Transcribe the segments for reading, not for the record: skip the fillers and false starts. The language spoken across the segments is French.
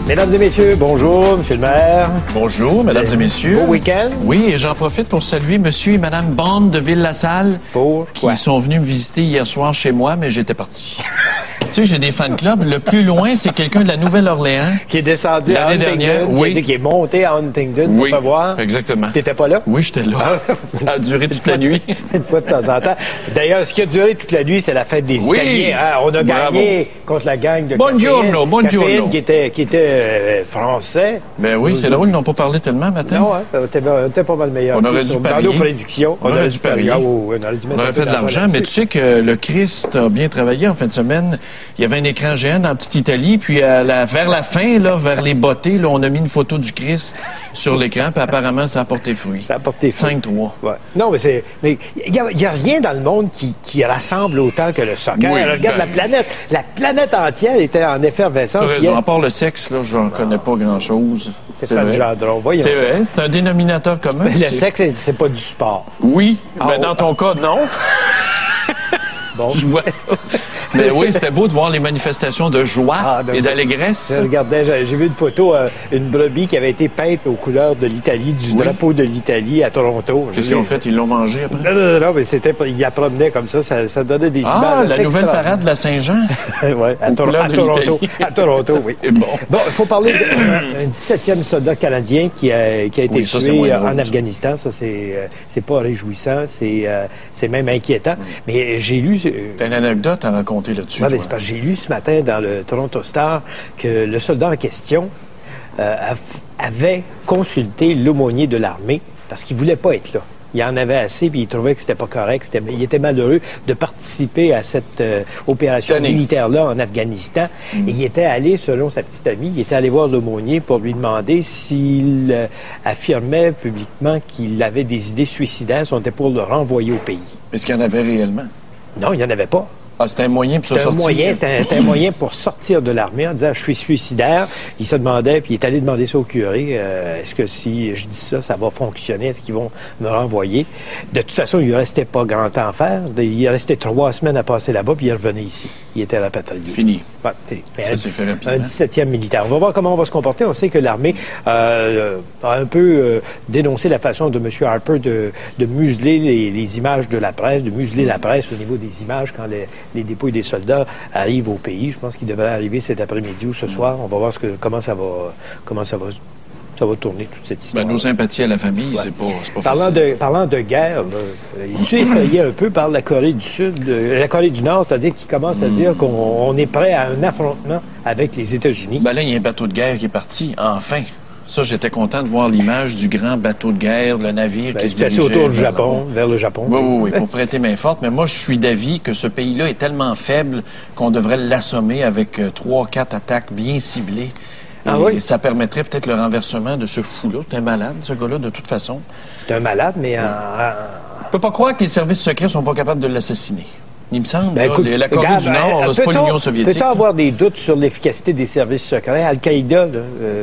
Mesdames et messieurs, bonjour, monsieur le maire. Bonjour, mesdames et messieurs. Beau week-end. Oui, et j'en profite pour saluer monsieur et madame Bond de Ville-la-Salle qui sont venus me visiter hier soir chez moi, mais j'étais parti. Tu sais, j'ai des fan clubs. Le plus loin, c'est quelqu'un de la Nouvelle-Orléans. Qui est descendu à Huntington, oui. qui est monté à Huntington pour te voir. Exactement. T'étais pas là? Oui, j'étais là. Ça a duré toute la nuit. Une fois de temps en temps. D'ailleurs, ce qui a duré toute la nuit, c'est la fête des Italiens. Hein? On a gagné contre la gang de Buongiorno. qui était français. Ben oui, c'est drôle, ils n'ont pas parlé tellement matin. Non, hein? T'es pas mal meilleur. On aurait dû parier. Dans nos prédictions. On aurait dû parier. On aurait fait de l'argent, mais tu sais que le Christ a bien travaillé en fin de semaine. Il y avait un écran géant dans la petite Italie, puis vers la fin, là, vers les bottées, là, on a mis une photo du Christ sur l'écran, puis apparemment, ça a porté fruit. Ça a porté fruit. 5-3. Ouais. Non, mais il y a rien dans le monde qui rassemble autant que le soccer. Oui, alors, regarde la planète entière était en effervescence. À part le sexe, là, j'en connais pas grand-chose. C'est pas le genre drôle. Voyons. C'est vrai, c'est un dénominateur commun. Le sexe, c'est pas du sport. Oui, mais dans ton cas, non. Bon. Je vois ça. Mais oui, c'était beau de voir les manifestations de joie et d'allégresse. Je regardais, j'ai vu une photo, une brebis qui avait été peinte aux couleurs de l'Italie, du drapeau de l'Italie à Toronto. Qu'est-ce qu'ils ont fait? Ils l'ont mangé après? Non, mais ils la promenaient comme ça donnait des images. Ah, la nouvelle parade de la Saint-Jean? Oui, à Toronto. À Toronto, oui. C'est bon. Bon, il faut parler d'un 17e soldat canadien qui a été tué en Afghanistan. Ça, c'est pas réjouissant, c'est même inquiétant. Mais j'ai lu... T'as une anecdote à raconter là-dessus? Oui, c'est parce que j'ai lu ce matin dans le Toronto Star que le soldat en question avait consulté l'aumônier de l'armée parce qu'il voulait pas être là. Il en avait assez, puis il trouvait que c'était pas correct. Il était malheureux de participer à cette opération militaire-là en Afghanistan. Et il était allé, selon sa petite amie, il était allé voir l'aumônier pour lui demander s'il affirmait publiquement qu'il avait des idées suicidaires, si on était pour le renvoyer au pays. Est-ce qu'il y en avait réellement? Non, il n'y en avait pas. Ah, c'était un moyen pour se sortir? C'était un moyen pour sortir de l'armée en disant « je suis suicidaire ». Il se demandait, puis il est allé demander ça au curé, est-ce que si je dis ça, ça va fonctionner? Est-ce qu'ils vont me renvoyer? De toute façon, il ne restait pas grand temps à faire. Il restait 3 semaines à passer là-bas, puis il revenait ici. Il était rapatrié. Fini. Ouais, ça s'est fait rapidement. Un 17e militaire. On va voir comment on va se comporter. On sait que l'armée a un peu dénoncé la façon de M. Harper de museler les images de la presse, de museler la presse au niveau des images quand les dépouilles des soldats arrivent au pays. Je pense qu'ils devraient arriver cet après-midi ou ce soir. On va voir comment ça va tourner toute cette histoire. Nos sympathies à la famille, c'est pas facile. Parlant de guerre, il est effrayé un peu par la Corée du Sud, la Corée du Nord, c'est-à-dire qu'il commence à dire qu'on est prêt à un affrontement avec les États-Unis. Là, il y a un bateau de guerre qui est parti, enfin. Ça, j'étais content de voir l'image du grand bateau de guerre, le navire qui se dirigeait autour du Japon, vers le Japon. Oui, pour prêter main forte. Mais moi, je suis d'avis que ce pays-là est tellement faible qu'on devrait l'assommer avec 3-4 attaques bien ciblées. Et ça permettrait peut-être le renversement de ce fou-là. C'est un malade, ce gars-là, de toute façon. C'est un malade, mais... On peut pas croire que les services secrets sont pas capables de l'assassiner. Il me semble, la Corée du Nord, c'est pas l'Union soviétique. Peut-on avoir des doutes sur l'efficacité des services secrets? Al-Qaïda,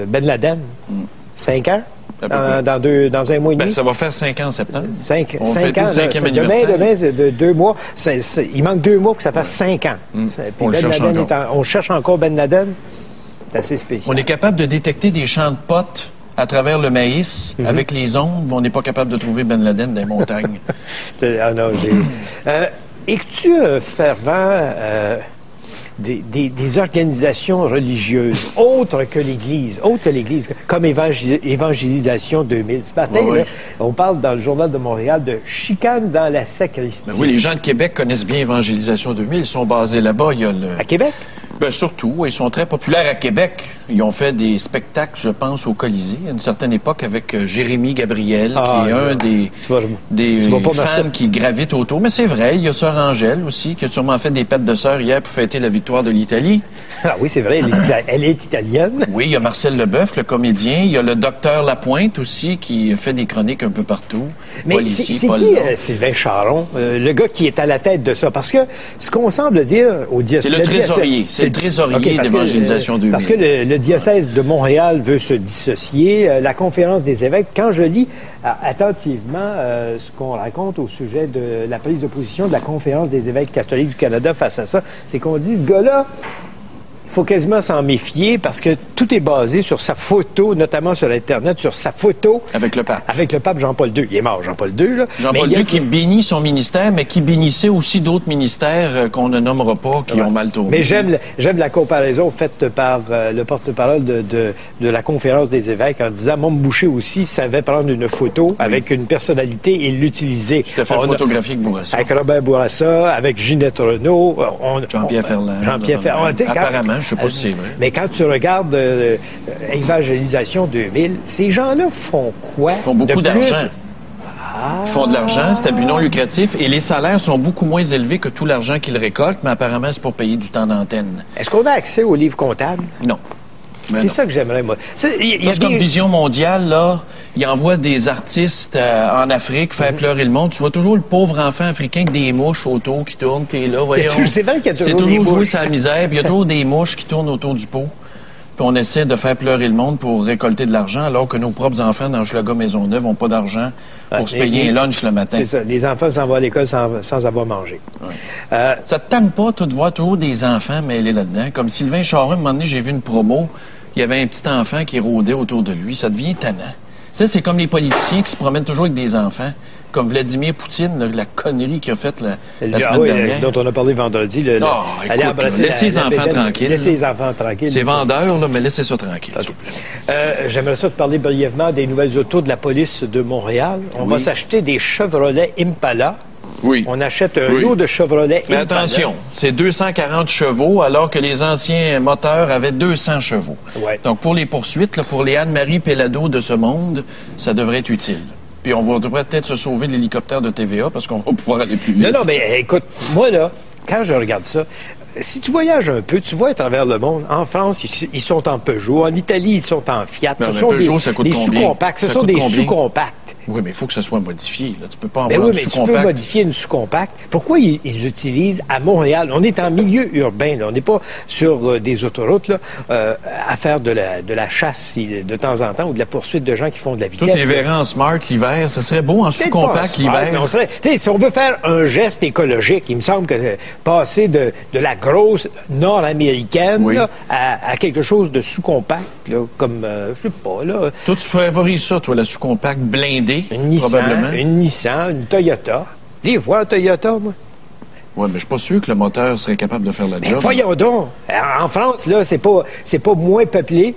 Ben Laden, 5 ans? Dans un mois et demi? Ça va faire 5 ans en septembre. 5 ans. Le 5e anniversaire. Demain, de 2 mois. Il manque 2 mois pour que ça fasse 5 ans. On le cherche encore. On cherche encore Ben Laden. C'est assez spécial. On est capable de détecter des champs de potes à travers le maïs avec les ondes, mais on n'est pas capable de trouver Ben Laden dans les montagnes. Es-tu un fervent des organisations religieuses autres que l'Église, comme Évangélisation 2000? Ce matin, on parle dans le Journal de Montréal de chicane dans la sacristie. Oui, les gens de Québec connaissent bien Évangélisation 2000. Ils sont basés là-bas. À Québec? Surtout, ils sont très populaires à Québec. Ils ont fait des spectacles, je pense, au Colisée, à une certaine époque, avec Jérémy Gabriel, qui est un des fans qui gravitent autour. Mais c'est vrai, il y a Sœur Angèle aussi, qui a sûrement fait des pêtes de sœur hier pour fêter la victoire de l'Italie. Ah oui, c'est vrai, elle est italienne. Oui, il y a Marcel Leboeuf, le comédien. Il y a le docteur Lapointe aussi, qui fait des chroniques un peu partout. Mais c'est qui Sylvain Charon, le gars qui est à la tête de ça? Parce que ce qu'on semble dire au diocèse... C'est le trésorier. C'est le trésorier d'Évangélisation 2000. Parce que le diocèse de Montréal veut se dissocier. La conférence des évêques, quand je lis attentivement ce qu'on raconte au sujet de la prise de position de la conférence des évêques catholiques du Canada face à ça, c'est qu'on dit, ce gars-là, faut quasiment s'en méfier parce que tout est basé sur sa photo, notamment sur Internet, sur sa photo. Avec le pape. Avec le pape Jean-Paul II. Il est mort, Jean-Paul II, là. Jean-Paul II qui bénit son ministère, mais qui bénissait aussi d'autres ministères qu'on ne nommera pas, qui ont mal tourné. Mais j'aime la comparaison faite par le porte-parole de la conférence des évêques en disant, Mme Boucher aussi savait prendre une photo avec une personnalité et l'utiliser. Tout à fait photographique, Bourassa. Avec Robert Bourassa, avec Ginette Renault. Jean-Pierre Ferland. Jean-Pierre Ferland. Apparemment, je ne sais pas si c'est vrai. Mais quand tu regardes Évangélisation 2000, ces gens-là font quoi? Ils font beaucoup d'argent. Ils font de l'argent, c'est à but non lucratif, et les salaires sont beaucoup moins élevés que tout l'argent qu'ils récoltent, mais apparemment, c'est pour payer du temps d'antenne. Est-ce qu'on a accès aux livres comptables? Non. C'est ça que j'aimerais, moi. Parce comme Vision mondiale, là, il envoie des artistes en Afrique faire pleurer le monde. Tu vois toujours le pauvre enfant africain avec des mouches autour qui tournent. T'es là, voyons. C'est vrai qu'il y a toujours des jouer mouches. sa misère. Puis il y a toujours des mouches qui tournent autour du pot. Puis on essaie de faire pleurer le monde pour récolter de l'argent, alors que nos propres enfants dans Hochelaga Maisonneuve n'ont pas d'argent pour se payer un lunch le matin. C'est ça. Les enfants s'en vont à l'école sans avoir mangé. Ouais. Ça te tente pas, toi, de voir toujours des enfants mêlés là-dedans? Comme Sylvain Charon, un moment donné, j'ai vu une promo. Il y avait un petit enfant qui rôdait autour de lui. Ça devient tannant. Ça, c'est comme les politiciens qui se promènent toujours avec des enfants. Comme Vladimir Poutine, la connerie qu'il a faite la semaine dernière. Dont on a parlé vendredi. Laissez les enfants tranquilles. Laissez les enfants tranquilles. C'est vendeur, là, mais laissez ça tranquille, s'il vous plaît. J'aimerais ça te parler brièvement des nouvelles autos de la police de Montréal. On va s'acheter des Chevrolet Impala. Oui. On achète un lot de Chevrolet Impala. Mais attention, c'est 240 chevaux, alors que les anciens moteurs avaient 200 chevaux. Ouais. Donc, pour les poursuites, là, pour les Anne-Marie Pellado de ce monde, ça devrait être utile. Puis on devrait peut-être se sauver de l'hélicoptère de TVA parce qu'on va pouvoir aller plus vite. Non, mais écoute, moi, là, quand je regarde ça, si tu voyages un peu, tu vois à travers le monde. En France, ils sont en Peugeot. En Italie, ils sont en Fiat. Ce sont Peugeot, des sous-compacts. Ce sont des sous-compacts. Oui, mais il faut que ça soit modifié. Là. Tu peux pas Ben avoir oui, mais tu peux modifier une sous-compacte. Pourquoi ils utilisent à Montréal? On est en milieu urbain, là. On n'est pas sur des autoroutes là, à faire de la chasse de temps en temps ou de la poursuite de gens qui font de la vitesse. Toi, tu verrais en Smart l'hiver. Ça serait beau en sous-compact l'hiver. Si on veut faire un geste écologique, il me semble que passer de la grosse nord-américaine là, à quelque chose de sous-compact, là, comme, je sais pas, là. Toi, tu favorises ça, toi, la sous-compact blindée, probablement. Une Nissan, une Toyota. Les vois en Toyota, moi. Oui, mais je suis pas sûr que le moteur serait capable de faire la job. Voyons donc. En France, là, c'est pas moins peuplé.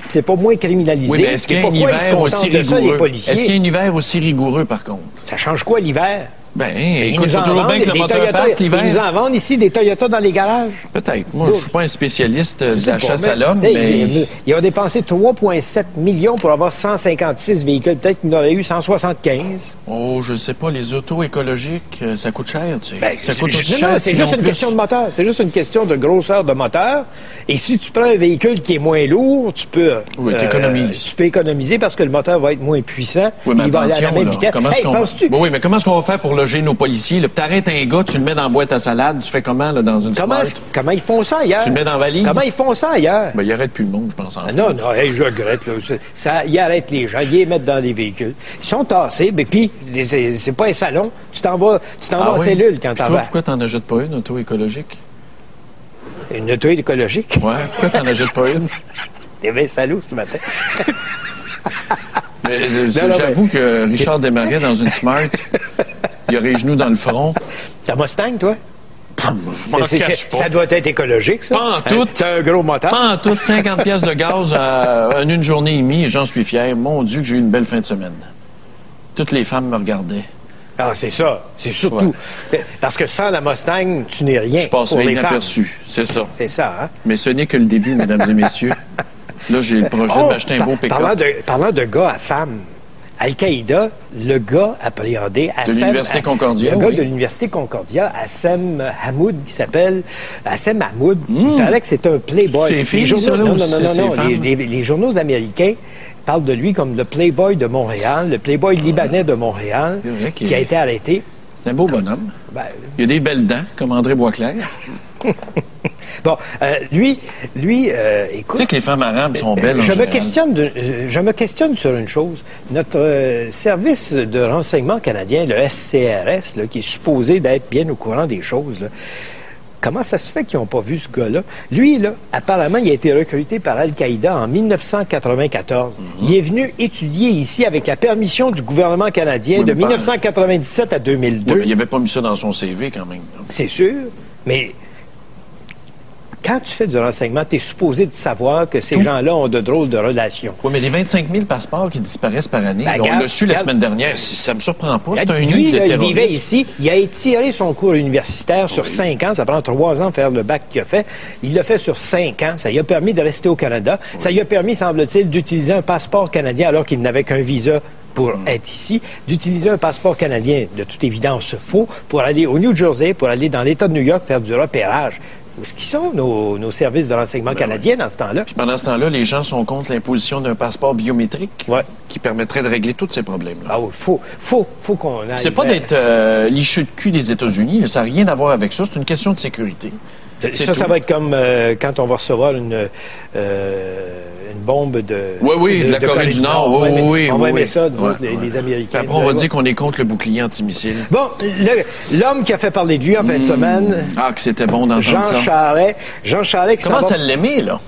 C'est pas moins criminalisé. Oui, mais est-ce qu'il y a un hiver aussi rigoureux? Est-ce qu'il y a un hiver aussi rigoureux, par contre? Ça change quoi, l'hiver? Ben, écoute, c'est toujours bien que le moteur parte l'hiver. Ils nous en vendent ici des Toyota dans les garages. Peut-être. Moi, je suis pas un spécialiste de la chasse à l'homme, mais... Ils ont dépensé 3,7 millions pour avoir 156 véhicules. Peut-être qu'il y en aurait eu 175. Oh, je sais pas. Les autos écologiques, ça coûte cher, tu sais. Ben, ça coûte aussi cher. C'est juste une question de moteur. C'est juste une question de grosseur de moteur. Et si tu prends un véhicule qui est moins lourd, tu peux... Oui, t'économises. Tu peux économiser parce que le moteur va être moins puissant. Oui, mais il va aller à la même vitesse. Oui, mais comment est-ce qu'on va faire pour loger nos policiers? Tu arrêtes un gars, tu le mets dans la boîte à salade, tu fais comment là, dans une Smart? Comment ils font ça ailleurs? Tu le mets dans la valise? Comment ils font ça ailleurs? Ben, ils arrêtent plus le monde, je pense, en France. Non, je regrette. Là. Ils arrêtent les gens, ils les mettent dans les véhicules. Ils sont tassés, mais puis c'est pas un salon. Tu t'en vas en cellule quand t'en vas. Pourquoi t'en achètes pas une auto écologique? Une auto écologique? Ouais, pourquoi t'en achètes pas une? Eh bien, salut ce matin. J'avoue que Richard Desmarais, dans une Smart, il aurait les genoux dans le front. Ta Mustang, toi? Je m'en cache pas. Ça doit être écologique, ça? Pas en tout. T'as un gros moteur? Pas en tout. 50 pièces de gaz en une journée et demie, et j'en suis fier. Mon Dieu, que j'ai eu une belle fin de semaine. Toutes les femmes me regardaient. Ah, c'est ça. C'est surtout... Ouais. Parce que sans la Mustang, tu n'es rien. Je passerai inaperçu. C'est ça. C'est ça, hein? Mais ce n'est que le début, mesdames et messieurs. Là, j'ai le projet de m'acheter un beau pick-up. Parlant de gars à femmes, Al-Qaïda, le gars appréhendé... De l'Université Concordia, Le gars de l'Université Concordia, Assem Hamoud, qui s'appelle Assem Hamoud. Il paraît que c'est un playboy. C'est filles, ça, là, non. Les journaux américains parlent de lui comme le playboy de Montréal, le playboy libanais de Montréal, qui a été arrêté. C'est un beau bonhomme. Ben, il a des belles dents, comme André Boisclair. Bon, lui, écoute... Tu sais que les femmes arabes sont belles je me questionne sur une chose. Notre service de renseignement canadien, le SCRS, là, qui est supposé d'être bien au courant des choses, là, comment ça se fait qu'ils n'ont pas vu ce gars-là? Lui, là, apparemment, il a été recruté par Al-Qaïda en 1994. Il est venu étudier ici avec la permission du gouvernement canadien de 1997 à 2002. Oui, mais il n'avait pas mis ça dans son CV, quand même. C'est sûr, mais... Quand tu fais du renseignement, tu es supposé de savoir que ces gens-là ont de drôles de relations. Oui, mais les 25 000 passeports qui disparaissent par année, on l'a su la semaine dernière, ça me surprend pas. C'est un nid de terrorisme. Il vivait ici, il a étiré son cours universitaire sur 5 ans. Ça prend 3 ans de faire le bac qu'il a fait. Il l'a fait sur 5 ans. Ça lui a permis de rester au Canada. Oui. Ça lui a permis, semble-t-il, d'utiliser un passeport canadien alors qu'il n'avait qu'un visa pour être ici, d'utiliser un passeport canadien, de toute évidence faux, pour aller au New Jersey, pour aller dans l'État de New York faire du repérage. Où est-ce qu'ils sont, nos services de renseignement canadiens, dans ce temps-là? Puis pendant ce temps-là, les gens sont contre l'imposition d'un passeport biométrique qui permettrait de régler tous ces problèmes-là. Ah oui, faut qu'on aille... C'est pas d'être licheux de cul des États-Unis. Ça n'a rien à voir avec ça. C'est une question de sécurité. Ça va être comme quand on va recevoir une bombe de... Oui, de la Corée du Nord. On va aimer ça, les Américains. Puis après, on va dire qu'on est contre le bouclier antimissile. Bon, l'homme qui a fait parler de lui en fin de semaine... Ah, que c'était bon d'entendre ça. Jean Charest... Commence à l'aimer, là.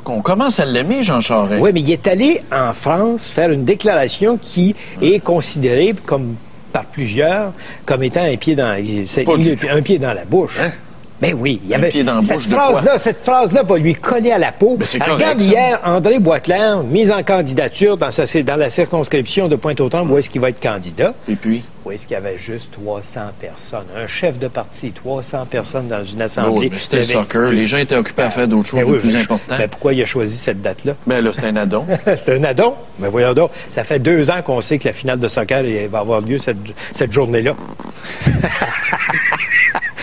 On commence à l'aimer, Jean Charest. Oui, mais il est allé en France faire une déclaration qui est considérée comme par plusieurs comme étant un pied dans la bouche. Hein? Ben oui, il y avait cette phrase-là va lui coller à la peau. Regarde hier, André Boisclair, mis en candidature dans la circonscription de Pointe-aux-Trembles, où est-ce qu'il va être candidat? Et puis? Où est-ce qu'il y avait juste 300 personnes? Un chef de parti, 300 personnes dans une assemblée. Oh, c'était le soccer. Les gens étaient occupés à faire d'autres choses de plus importantes. Mais pourquoi il a choisi cette date-là? Ben là, c'est un addon. C'est un addon? Mais voyons donc, ça fait 2 ans qu'on sait que la finale de soccer va avoir lieu cette journée-là.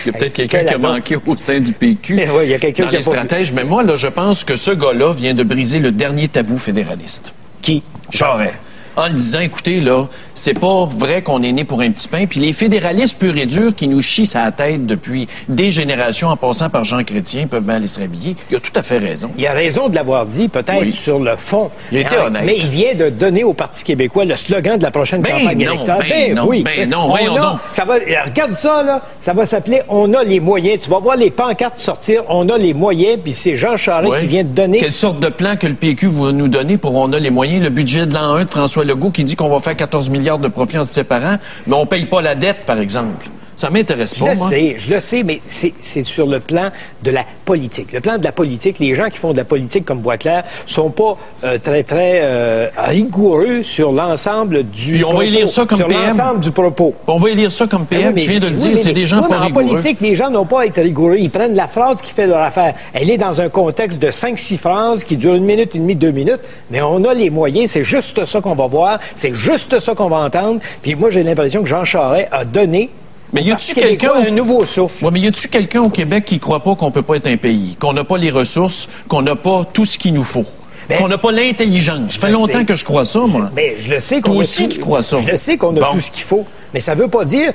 Il y a peut-être quelqu'un qui a manqué au sein du PQ il y a quelqu'un dans les stratèges. Mais moi, là, je pense que ce gars-là vient de briser le dernier tabou fédéraliste. Qui? Charest. En le disant, écoutez, là, c'est pas vrai qu'on est né pour un petit pain. Puis les fédéralistes purs et durs qui nous chient sa tête depuis des générations en passant par Jean Chrétien peuvent bien aller se rhabiller. Il a tout à fait raison. Il a raison de l'avoir dit, peut-être sur le fond. Il a été honnête. Mais il vient de donner au Parti québécois le slogan de la prochaine campagne électorale. Voyons donc. Regarde ça, là. Ça va s'appeler « On a les moyens ». Tu vas voir les pancartes sortir « On a les moyens », puis c'est Jean Charest qui vient de donner... Quelle sorte de plan que le PQ va nous donner pour « On a les moyens », le budget de l'an 1 de François Legault qui dit qu'on va faire 14 milliards de profits en se séparant, mais on paye pas la dette, par exemple. Ça m'intéresse pas, moi. Je le sais, mais c'est sur le plan de la politique. Le plan de la politique, les gens qui font de la politique comme Boisclair sont pas très rigoureux sur l'ensemble du propos. On va élire ça comme sur PM. l'ensemble du propos. On va élire ça comme PM, tu viens de le dire, c'est des gens pas rigoureux. En politique, les gens n'ont pas à être rigoureux. Ils prennent la phrase qui fait leur affaire. Elle est dans un contexte de 5-6 phrases qui durent 1 minute et demie, 2 minutes, mais on a les moyens, c'est juste ça qu'on va voir, c'est juste ça qu'on va entendre. Puis moi, j'ai l'impression que Jean Charest a donné Mais y a-tu quelqu'un un nouveau souffle? Ouais, mais y a-tu quelqu'un au Québec qui croit pas qu'on peut pas être un pays, qu'on n'a pas les ressources, qu'on n'a pas tout ce qu'il nous faut, qu'on n'a pas l'intelligence? Ça fait longtemps que je crois ça, moi. Mais je le sais qu'on Toi aussi, tu crois ça. Je le sais qu'on a tout ce qu'il faut. Mais ça veut pas dire...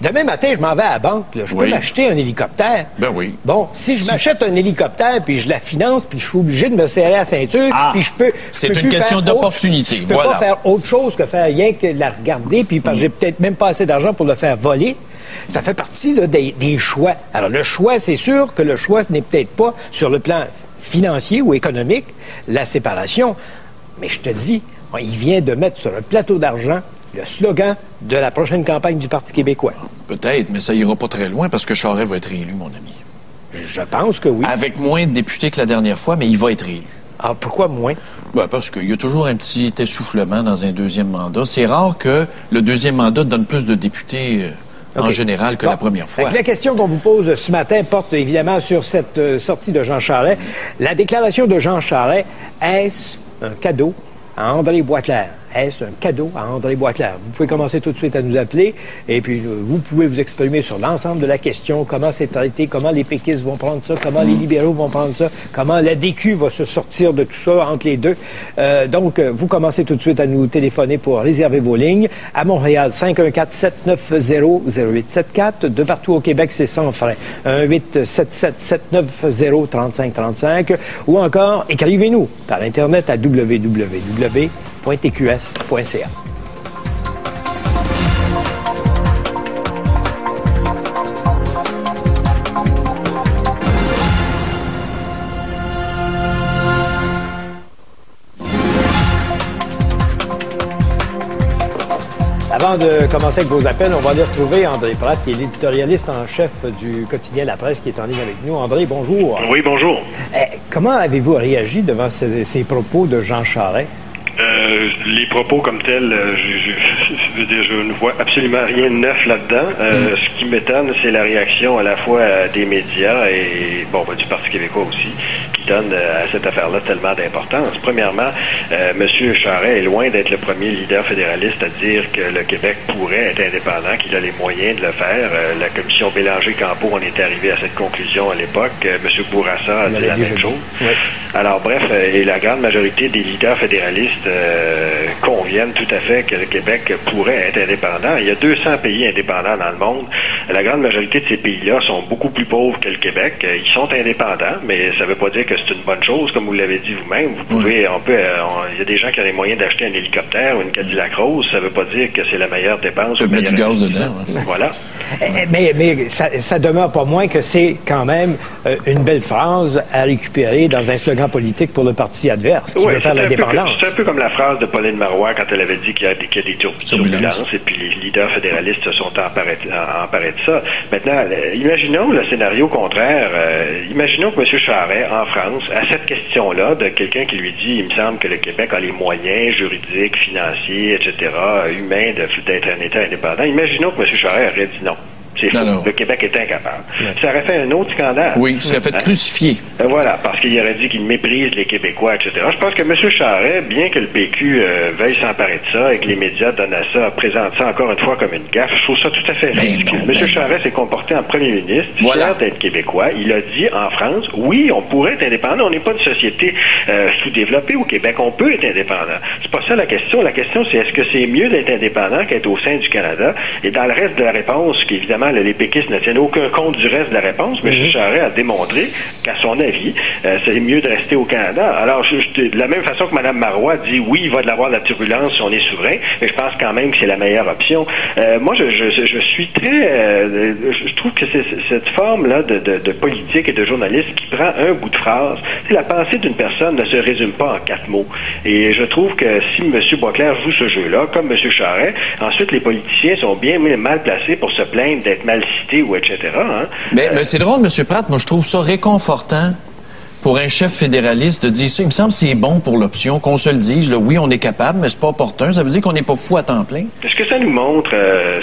Demain matin, je m'en vais à la banque. Là, je peux m'acheter un hélicoptère. Ben oui. Bon, si je m'achète un hélicoptère, puis je la finance, puis je suis obligé de me serrer la ceinture, puis je peux... C'est une question d'opportunité. Je peux pas faire autre chose que faire rien que la regarder, puis parce que j'ai peut-être même pas assez d'argent pour le faire voler. Ça fait partie là, des choix. Alors, le choix, c'est sûr que le choix, ce n'est peut-être pas sur le plan financier ou économique, la séparation. Mais je te dis, il vient de mettre sur un plateau d'argent le slogan de la prochaine campagne du Parti québécois. Peut-être, mais ça ira pas très loin parce que Charest va être réélu, mon ami. Je pense que oui. Avec moins de députés que la dernière fois, mais il va être réélu. Ah, pourquoi moins? Ben parce qu'il y a toujours un petit essoufflement dans un deuxième mandat. C'est rare que le deuxième mandat donne plus de députés... en général que la première fois. La question qu'on vous pose ce matin porte évidemment sur cette sortie de Jean Charest. La déclaration de Jean Charest, est-ce un cadeau à André Boisclair? Est-ce un cadeau à André Boisclair? Vous pouvez commencer tout de suite à nous appeler et puis vous pouvez vous exprimer sur l'ensemble de la question, comment c'est traité, comment les péquistes vont prendre ça, comment les libéraux vont prendre ça, comment la DQ va se sortir de tout ça entre les deux. Donc, vous commencez tout de suite à nous téléphoner pour réserver vos lignes. À Montréal, 514-790-0874. De partout au Québec, c'est sans frais. 1-877-790-3535. Ou encore, écrivez-nous par Internet à www.tqs.ca. Avant de commencer avec vos appels, on va aller retrouver André Pratt, qui est l'éditorialiste en chef du quotidien La Presse, qui est en ligne avec nous. André, bonjour. Oui, bonjour. Comment avez-vous réagi devant ces propos de Jean Charest? Les propos comme tels, je ne vois absolument rien de neuf là-dedans. Ce qui m'étonne, c'est la réaction à la fois des médias et du Parti québécois aussi, qui donne à cette affaire-là tellement d'importance. Premièrement, M. Charest est loin d'être le premier leader fédéraliste à dire que le Québec pourrait être indépendant, qu'il a les moyens de le faire. La commission Bélanger-Campeau, on était arrivé à cette conclusion à l'époque. M. Bourassa a dit la même chose. Oui. Alors bref, et la grande majorité des leaders fédéralistes conviennent tout à fait que le Québec pourrait être indépendant. Il y a 200 pays indépendants dans le monde. La grande majorité de ces pays-là sont beaucoup plus pauvres que le Québec. Ils sont indépendants, mais ça ne veut pas dire que c'est une bonne chose, comme vous l'avez dit vous-même. Il y a des gens qui ont les moyens d'acheter un hélicoptère ou une Cadillac Rose. Ça ne veut pas dire que c'est la meilleure dépense. Tu peux mettre du gaz dedans. Voilà. Mais ça demeure pas moins que c'est quand même une belle phrase à récupérer dans un slogan politique pour le parti adverse qui veut faire l'indépendance. C'est un peu comme la phrase de Pauline Marois quand elle avait dit qu'il y a des turbulences et puis les leaders fédéralistes se sont emparés de ça. Maintenant, imaginons le scénario contraire. Imaginons que M. Charest, en France, a cette question-là de quelqu'un qui lui dit, il me semble que le Québec a les moyens juridiques, financiers, etc., humains d'être un État indépendant. Imaginons que M. Charest aurait dit non. C'est faux. Le Québec est incapable. Ça aurait fait un autre scandale. Oui, il serait fait crucifier. Voilà, parce qu'il aurait dit qu'il méprise les Québécois, etc. Je pense que M. Charest, bien que le PQ veuille s'emparer de ça et que les médias donnent à ça, présentent ça encore une fois comme une gaffe, je trouve ça tout à fait ridicule. M. Charest s'est comporté en premier ministre, fier d'être québécois. Il a dit en France, oui, on pourrait être indépendant. On n'est pas une société sous-développée au Québec. On peut être indépendant. C'est pas ça la question. La question, c'est est-ce que c'est mieux d'être indépendant qu'être au sein du Canada? Et dans le reste de la réponse, qui évidemment, les péquistes ne tiennent aucun compte du reste de la réponse, mais M. Charest a démontré qu'à son avis, c'est mieux de rester au Canada. Alors, de la même façon que Mme Marois dit, oui, il va de l'avoir de la turbulence si on est souverain, mais je pense quand même que c'est la meilleure option. Moi, je suis très... je trouve que c'est cette forme-là de politique et de journalisme qui prend un bout de phrase. La pensée d'une personne ne se résume pas en 4 mots. Et je trouve que si M. Boisclair joue ce jeu-là, comme M. Charest, ensuite les politiciens sont bien mal placés pour se plaindre d'être mal cités ou etc. Hein? Mais c'est drôle, M. Pratt, moi je trouve ça réconfortant pour un chef fédéraliste de dire ça. Il me semble que c'est bon pour l'option, qu'on se le dise. Là, oui, on est capable, mais c'est pas opportun. Ça veut dire qu'on n'est pas fou à temps plein. Ce que ça nous montre,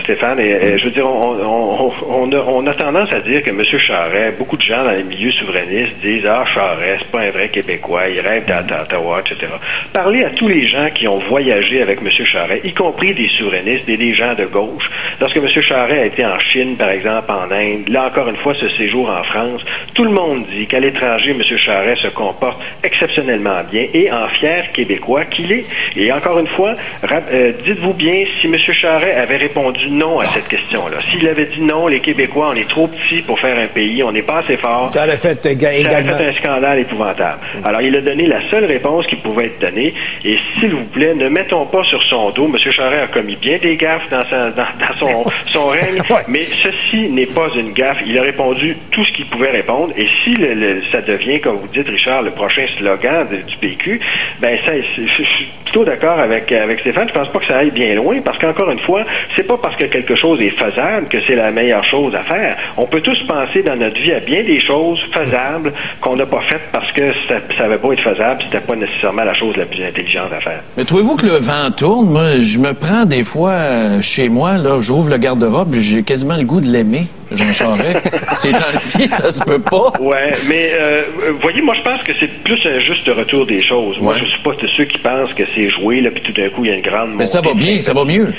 Stéphane, et je veux dire, on a tendance à dire que M. Charest, beaucoup de gens dans les milieux souverainistes disent « Ah, Charest, c'est pas un vrai Québécois, il rêve d'Ottawa, etc. » Parlez à tous les gens qui ont voyagé avec M. Charest, y compris des souverainistes et des gens de gauche. Lorsque M. Charest a été en Chine, par exemple, en Inde, là encore une fois, ce séjour en France, tout le monde dit qu'à l'étranger, M. Charest se comporte exceptionnellement bien et en fier Québécois qu'il est. Et encore une fois, dites-vous bien, si M. Charest avait répondu non à cette question-là, s'il avait dit non, les Québécois, on est trop petits pour faire un pays, on n'est pas assez fort, ça aurait fait un scandale épouvantable. Alors, il a donné la seule réponse qui pouvait être donnée, et s'il vous plaît, ne mettons pas sur son dos, M. Charest a commis bien des gaffes dans son règne, mais ceci n'est pas une gaffe. Il a répondu tout ce qu'il pouvait répondre, et si ça devient, comme vous dites, Richard, le prochain slogan du PQ, je suis plutôt d'accord avec Stéphane. Je pense pas que ça aille bien loin, parce qu'encore une fois, c'est pas parce que quelque chose est faisable que c'est la meilleure chose à faire. On peut tous penser dans notre vie à bien des choses faisables qu'on n'a pas faites parce que ça n'avait pas être faisable, c'était pas nécessairement la chose la plus intelligente à faire. Mais trouvez-vous que le vent tourne? Moi, je me prends des fois chez moi, là, j'ouvre le garde-robe, j'ai quasiment le goût de l'aimer. Jean Charest. Ces temps-ci, ça se peut pas. Ouais, mais voyez, moi je pense que c'est plus un juste retour des choses. Moi, je suis pas de ceux qui pensent que c'est joué, là, puis tout d'un coup, il y a une grande montée. Mais ça va bien, ça va mieux.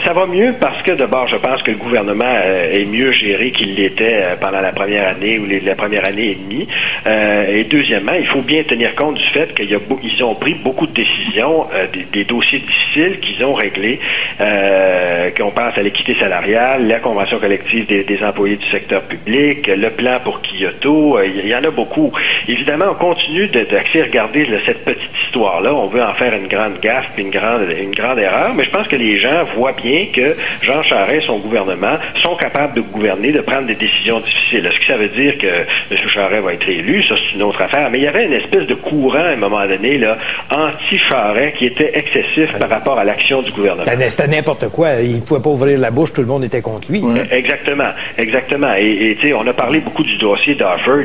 Ça va mieux parce que d'abord, je pense que le gouvernement est mieux géré qu'il l'était pendant la première année ou la première année et demie. Et deuxièmement, il faut bien tenir compte du fait qu'ils ont pris beaucoup de décisions, des dossiers difficiles qu'ils ont réglés, qu'on pense à l'équité salariale, la convention collective des employés employés du secteur public, le plan pour Kyoto, il y en a beaucoup. Évidemment, on continue d'axer regarder cette petite histoire-là. On veut en faire une grande gaffe puis une grande erreur, mais je pense que les gens voient bien que Jean Charest et son gouvernement sont capables de gouverner, de prendre des décisions difficiles. Est-ce que ça veut dire que M. Charest va être élu? Ça, c'est une autre affaire. Mais il y avait une espèce de courant, à un moment donné, là, anti-Charest, qui était excessif par rapport à l'action du gouvernement. C'était n'importe quoi. Il ne pouvait pas ouvrir la bouche, tout le monde était contre lui. Ouais. Exactement. Et tu sais, on a parlé beaucoup du dossier d'Harford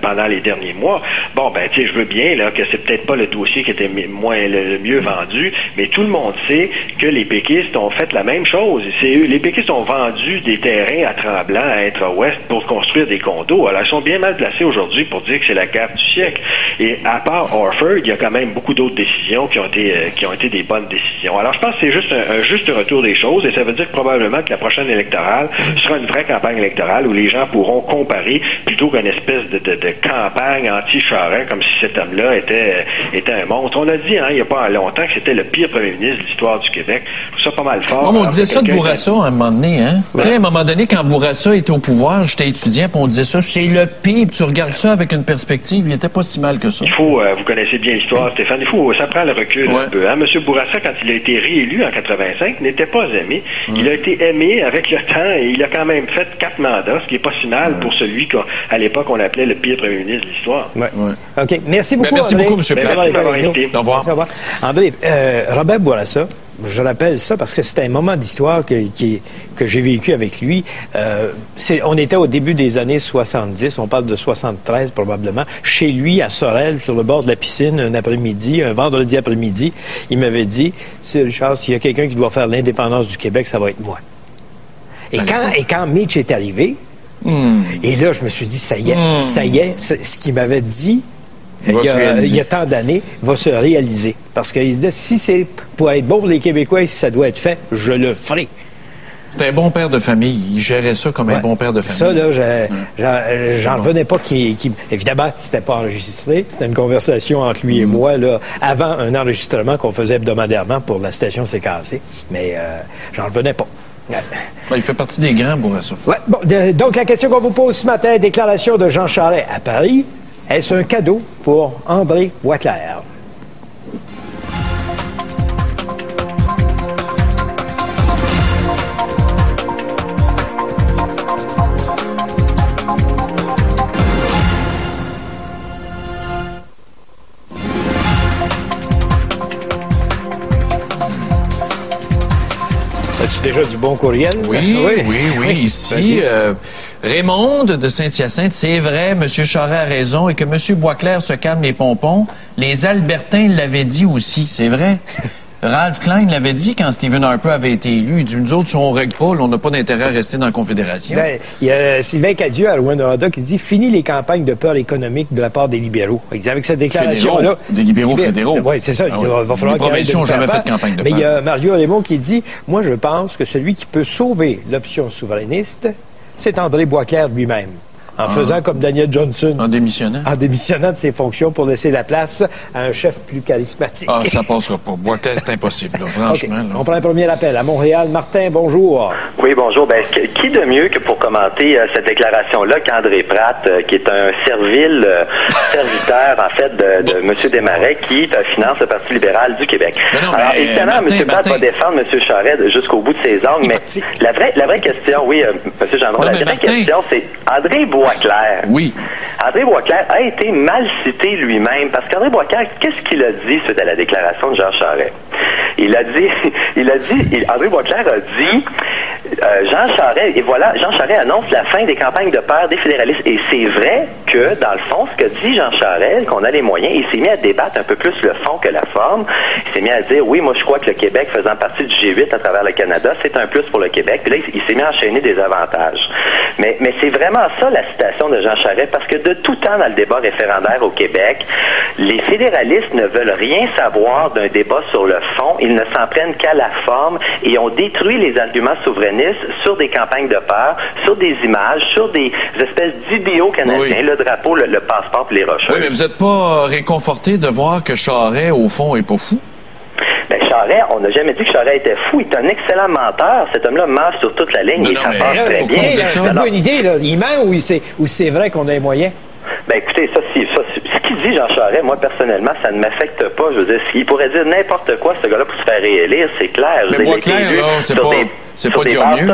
pendant les derniers mois. Bon, ben, tu sais, je veux bien là que c'est peut-être pas le dossier qui était le mieux vendu, mais tout le monde sait que les péquistes ont fait la même chose. Les péquistes ont vendu des terrains à Tremblant, à Intra-Ouest, pour construire des condos. Alors, ils sont bien mal placés aujourd'hui pour dire que c'est la gaffe du siècle. Et à part Harford, il y a quand même beaucoup d'autres décisions qui ont été des bonnes décisions. Alors, je pense que c'est juste un juste retour des choses, et ça veut dire que probablement que la prochaine électorale sera une vraie campagne électorale où les gens pourront comparer plutôt qu'une espèce de campagne anti-Charest, comme si cet homme-là était un monstre. On a dit, il n'y a pas longtemps, que c'était le pire premier ministre de l'histoire du Québec. Je trouve ça pas mal fort. On disait ça de Bourassa à un moment donné, hein? Ouais. Tu sais, à un moment donné, quand Bourassa était au pouvoir, j'étais étudiant, puis on disait ça, c'est le pire, tu regardes ça avec une perspective, il n'était pas si mal que ça. Il faut, vous connaissez bien l'histoire, Stéphane, ça prend le recul un peu. Hein? M. Bourassa, quand il a été réélu en 85, n'était pas aimé. Il a été aimé avec le temps, et il a quand même fait 4 mandats, ce qui n'est pas si mal pour celui qu'à l'époque, on appelait le pire premier ministre de l'histoire. Ouais. OK. Merci beaucoup, merci beaucoup, M. Flatt. Au revoir. André, Robert Bourassa, je rappelle ça parce que c'était un moment d'histoire que j'ai vécu avec lui. On était au début des années 70, on parle de 73 probablement, chez lui à Sorel, sur le bord de la piscine, un vendredi après-midi. Il m'avait dit, tu sais, Richard, s'il y a quelqu'un qui doit faire l'indépendance du Québec, ça va être moi. Et quand Mitch est arrivé, et là, je me suis dit, ça y est, ce qu'il m'avait dit il y a tant d'années, va se réaliser. Parce qu'il se dit, si c'est pour être bon pour les Québécois et si ça doit être fait, je le ferai. C'était un bon père de famille. Il gérait ça comme un bon père de famille. Ça, là, j'en revenais pas évidemment, c'était pas enregistré. C'était une conversation entre lui et moi, là, avant un enregistrement qu'on faisait hebdomadairement pour la station CKC. Mais j'en revenais pas. Il fait partie des grands, Bourassa. Ouais, bon, donc, la question qu'on vous pose ce matin, déclaration de Jean Charest à Paris. Est-ce un cadeau pour André Boisclair? As-tu déjà du bon courriel? Oui. Ici, Raymond de Saint-Hyacinthe, c'est vrai, M. Charest a raison et que M. Boisclair se calme les pompons. Les Albertains l'avaient dit aussi, c'est vrai. Ralph Klein l'avait dit quand Stephen Harper avait été élu. Il dit, nous autres, si on ne règle pas, on n'a pas d'intérêt à rester dans la Confédération. Il y a Sylvain Cadieux à Rwanda qui dit, fini les campagnes de peur économique de la part des libéraux. Avec cette déclaration-là... Des libéraux fédéraux. Oui, c'est ça. Il va falloir les provinciaux n'ont jamais fait de campagne de peur. Mais il y a Mario Raymond qui dit, moi, je pense que celui qui peut sauver l'option souverainiste, c'est André Boisclair lui-même. En faisant comme Daniel Johnson. En démissionnant. En démissionnant de ses fonctions pour laisser la place à un chef plus charismatique. Ça passera pas. Boisclair, c'est impossible, là, franchement. Okay. On prend un premier appel à Montréal. Martin, bonjour. Oui, bonjour. Qui de mieux que pour commenter cette déclaration-là qu'André Pratt, qui est un servile serviteur, en fait, de M. Desmarais, qui finance le Parti libéral du Québec. Alors, évidemment, M. Pratt va défendre M. Charest jusqu'au bout de ses ongles, mais la vraie question, oui, M. Gendron, la vraie question, c'est André Boisclair. Oui. André Boisclair a été mal cité lui-même, parce qu'André Boisclair, qu'est-ce qu'il a dit suite à la déclaration de Jean Charest? André Boisclair a dit, Jean Charest annonce la fin des campagnes de peur des fédéralistes. Et c'est vrai que, dans le fond, ce que dit Jean Charest, qu'on a les moyens, il s'est mis à débattre un peu plus le fond que la forme. Il s'est mis à dire, oui, moi je crois que le Québec, faisant partie du G8 à travers le Canada, c'est un plus pour le Québec. Puis là, il s'est mis à enchaîner des avantages. Mais c'est vraiment ça la citation de Jean Charest, parce que de tout temps dans le débat référendaire au Québec, les fédéralistes ne veulent rien savoir d'un débat sur le fond. Ils ne s'en prennent qu'à la forme et ont détruit les arguments souverainistes sur des campagnes de peur, sur des images, sur des espèces d'idéaux canadiens, le drapeau, le passeport et les rocheuses. Oui, mais vous n'êtes pas réconforté de voir que Charest, au fond, est pas fou? Charest, on n'a jamais dit que Charest était fou. Il est un excellent menteur. Cet homme-là ment sur toute la ligne. Il s'en passe très bien. C'est pas une idée, là. Il ment ou c'est vrai qu'on a les moyens? Ben écoutez, ce qu'il dit Jean Charest, moi personnellement, ça ne m'affecte pas. Je veux dire, s'il pourrait dire n'importe quoi, ce gars-là, pour se faire réélire, c'est clair. Mais moi, clair, là, c'est pas déjà mieux.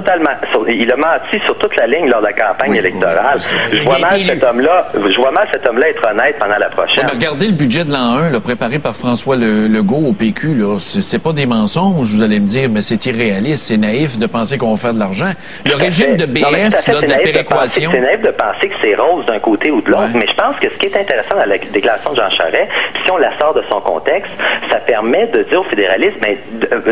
Il a menti sur toute la ligne lors de la campagne électorale. Je vois mal cet homme-là être honnête pendant la prochaine. Regardez le budget de l'an 1, là, préparé par François Legault au PQ. Là, c'est pas des mensonges, vous allez me dire, mais c'est irréaliste, c'est naïf de penser qu'on va faire de l'argent. Le régime de BS, là, de la péréquation... C'est naïf de penser que c'est rose d'un côté ou de l'autre, mais je pense que ce qui est intéressant dans la déclaration de Jean Charest, puis si on la sort de son contexte, ça permet de dire aux fédéralistes,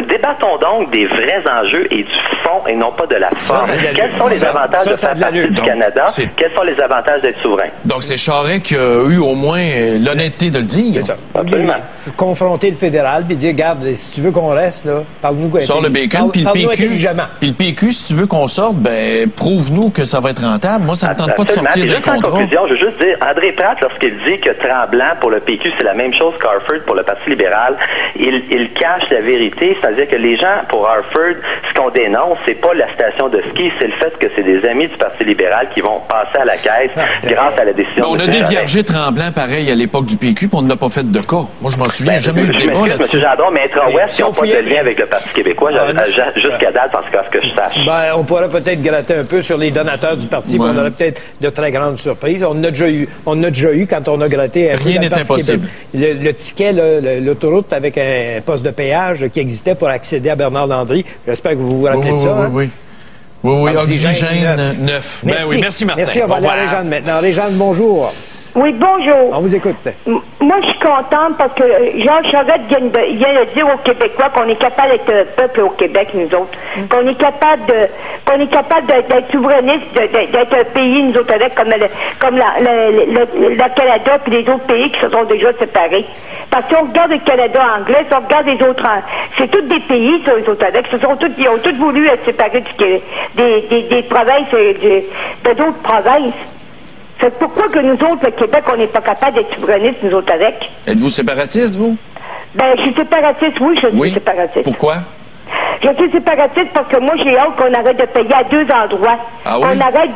débattons donc des vrais enjeux et du fond et non pas de la forme. Quels sont les avantages de faire partie du Canada? Quels sont les avantages d'être souverain? Donc, c'est Charest qui a eu au moins l'honnêteté de le dire. C'est ça. Absolument. Confronter le fédéral puis dire, regarde, si tu veux qu'on reste, là, parle-nous. Sors le bacon, puis le PQ, si tu veux qu'on sorte, ben, prouve-nous que ça va être rentable. Moi, ça ne me tente pas de sortir de contrat. En conclusion, je veux juste dire, André Pratt, lorsqu'il dit que Tremblant pour le PQ, c'est la même chose qu'Harford pour le Parti libéral, il cache la vérité, c'est-à-dire que les gens, pour Harford, ce qu'on dénonce, c'est pas la station de ski, c'est le fait que c'est des amis du Parti libéral qui vont passer à la caisse grâce à la décision. On a déviergé Tremblant pareil à l'époque du PQ, puis on ne l'a pas fait de cas. Moi, je m'en souviens, jamais eu de débat là-dessus. M. Jadon, mais Intra-Ouest, ils n'ont pas de lien avec le Parti québécois, jusqu'à date, en tout cas, ce que je sache. On pourrait peut-être gratter un peu sur les donateurs du parti, on aurait peut-être de très grandes surprises. On a déjà eu quand on a gratté rien n'est impossible. Le ticket, l'autoroute avec un poste de péage qui existait pour accéder à Bernard Landry. J'espère que vous vous rappelez de ça. Oui, Oxygène 9. Merci Martin. Merci, on va aller à Réjeanne maintenant. Réjeanne, bonjour. Oui, bonjour. On vous écoute. Moi, je suis contente parce que Jean Charest vient de dire aux Québécois qu'on est capable d'être peuple au Québec, nous autres. Qu'on est capable d'être souverainiste, d'être un pays, nous autres, avec, comme le Canada puis les autres pays qui se sont déjà séparés. Parce que si on regarde le Canada anglais, si on regarde les autres, c'est tous des pays, ça, les autres, avec, ils ont tous voulu être séparés des provinces, de d'autres provinces. C'est pourquoi que nous autres, le Québec, on n'est pas capable d'être souverainistes, nous autres, avec. Êtes-vous séparatiste, vous? Ben, je suis séparatiste, oui, je suis séparatiste. Pourquoi? Je suis séparatiste parce que moi, j'ai hâte qu'on arrête de payer à deux endroits. Ah oui? Qu'on arrête